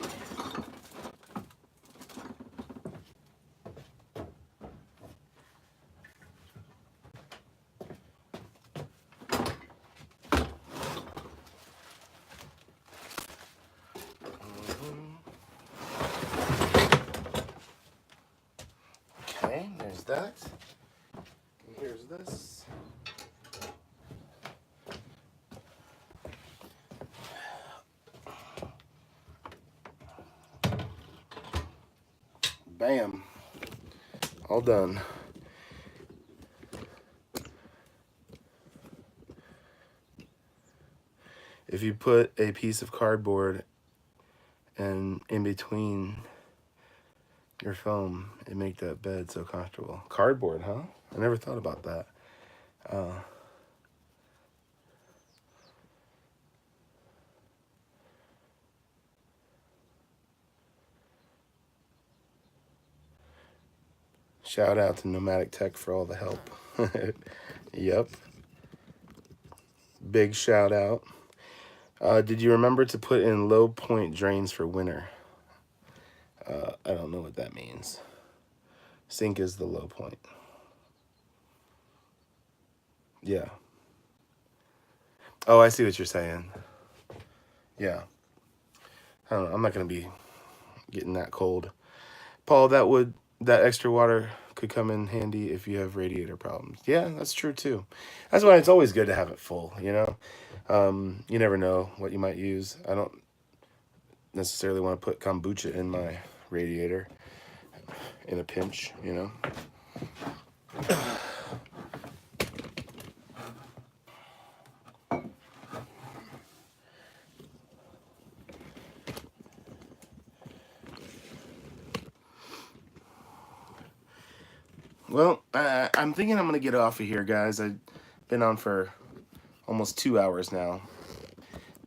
Okay, there's that. And here's this. Bam. All done. If you put a piece of cardboard and in between your foam, it make that bed so comfortable. Cardboard, huh? I never thought about that. Shout out to Nomadic Tech for all the help. Yep. Big shout out. Did you remember to put in low point drains for winter? I don't know what that means. Sink is the low point. Yeah. Oh, I see what you're saying. Yeah. I don't know. I'm not going to be getting that cold. Paul, that extra water could come in handy if you have radiator problems. Yeah, that's true too. That's why it's always good to have it full, you know? You never know what you might use. I don't necessarily want to put kombucha in my radiator in a pinch, you know? Well, I'm thinking I'm going to get off of here, guys. I've been on for almost 2 hours now.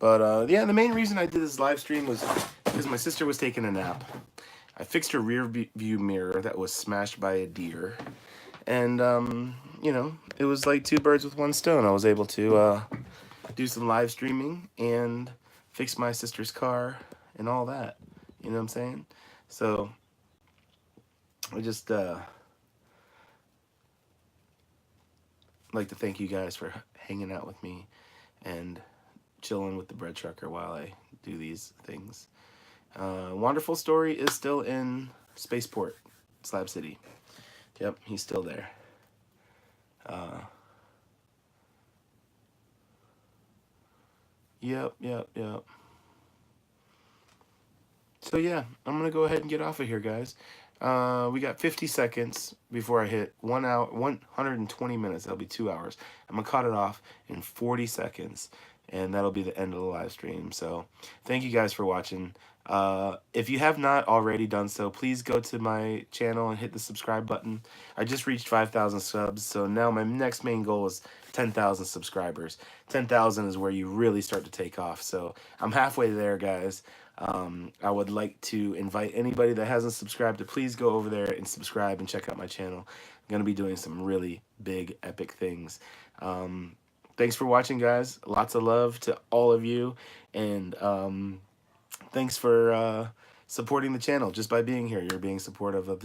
But, yeah, the main reason I did this live stream was because my sister was taking a nap. I fixed her rear view mirror that was smashed by a deer. And, you know, it was like 2 birds with 1 stone. I was able to do some live streaming and fix my sister's car and all that. You know what I'm saying? So, I just like to thank you guys for hanging out with me and chilling with the bread trucker while I do these things. Wonderful Story is still in Spaceport, Slab City. Yep, he's still there. Yep. So yeah, I'm gonna go ahead and get off of here, guys. We got 50 seconds before I hit 1 hour, 120 minutes. That'll be 2 hours. I'm gonna cut it off in 40 seconds, and that'll be the end of the live stream. So thank you guys for watching. If you have not already done so, please go to my channel and hit the subscribe button. I just reached 5,000 subs, so now my next main goal is 10,000 subscribers. 10,000 is where you really start to take off. So I'm halfway there, guys. I would like to invite anybody that hasn't subscribed to please go over there and subscribe and check out my channel. I'm going to be doing some really big, epic things. thanks for watching, guys. Lots of love to all of you, and thanks for supporting the channel just by being here. You're being supportive of the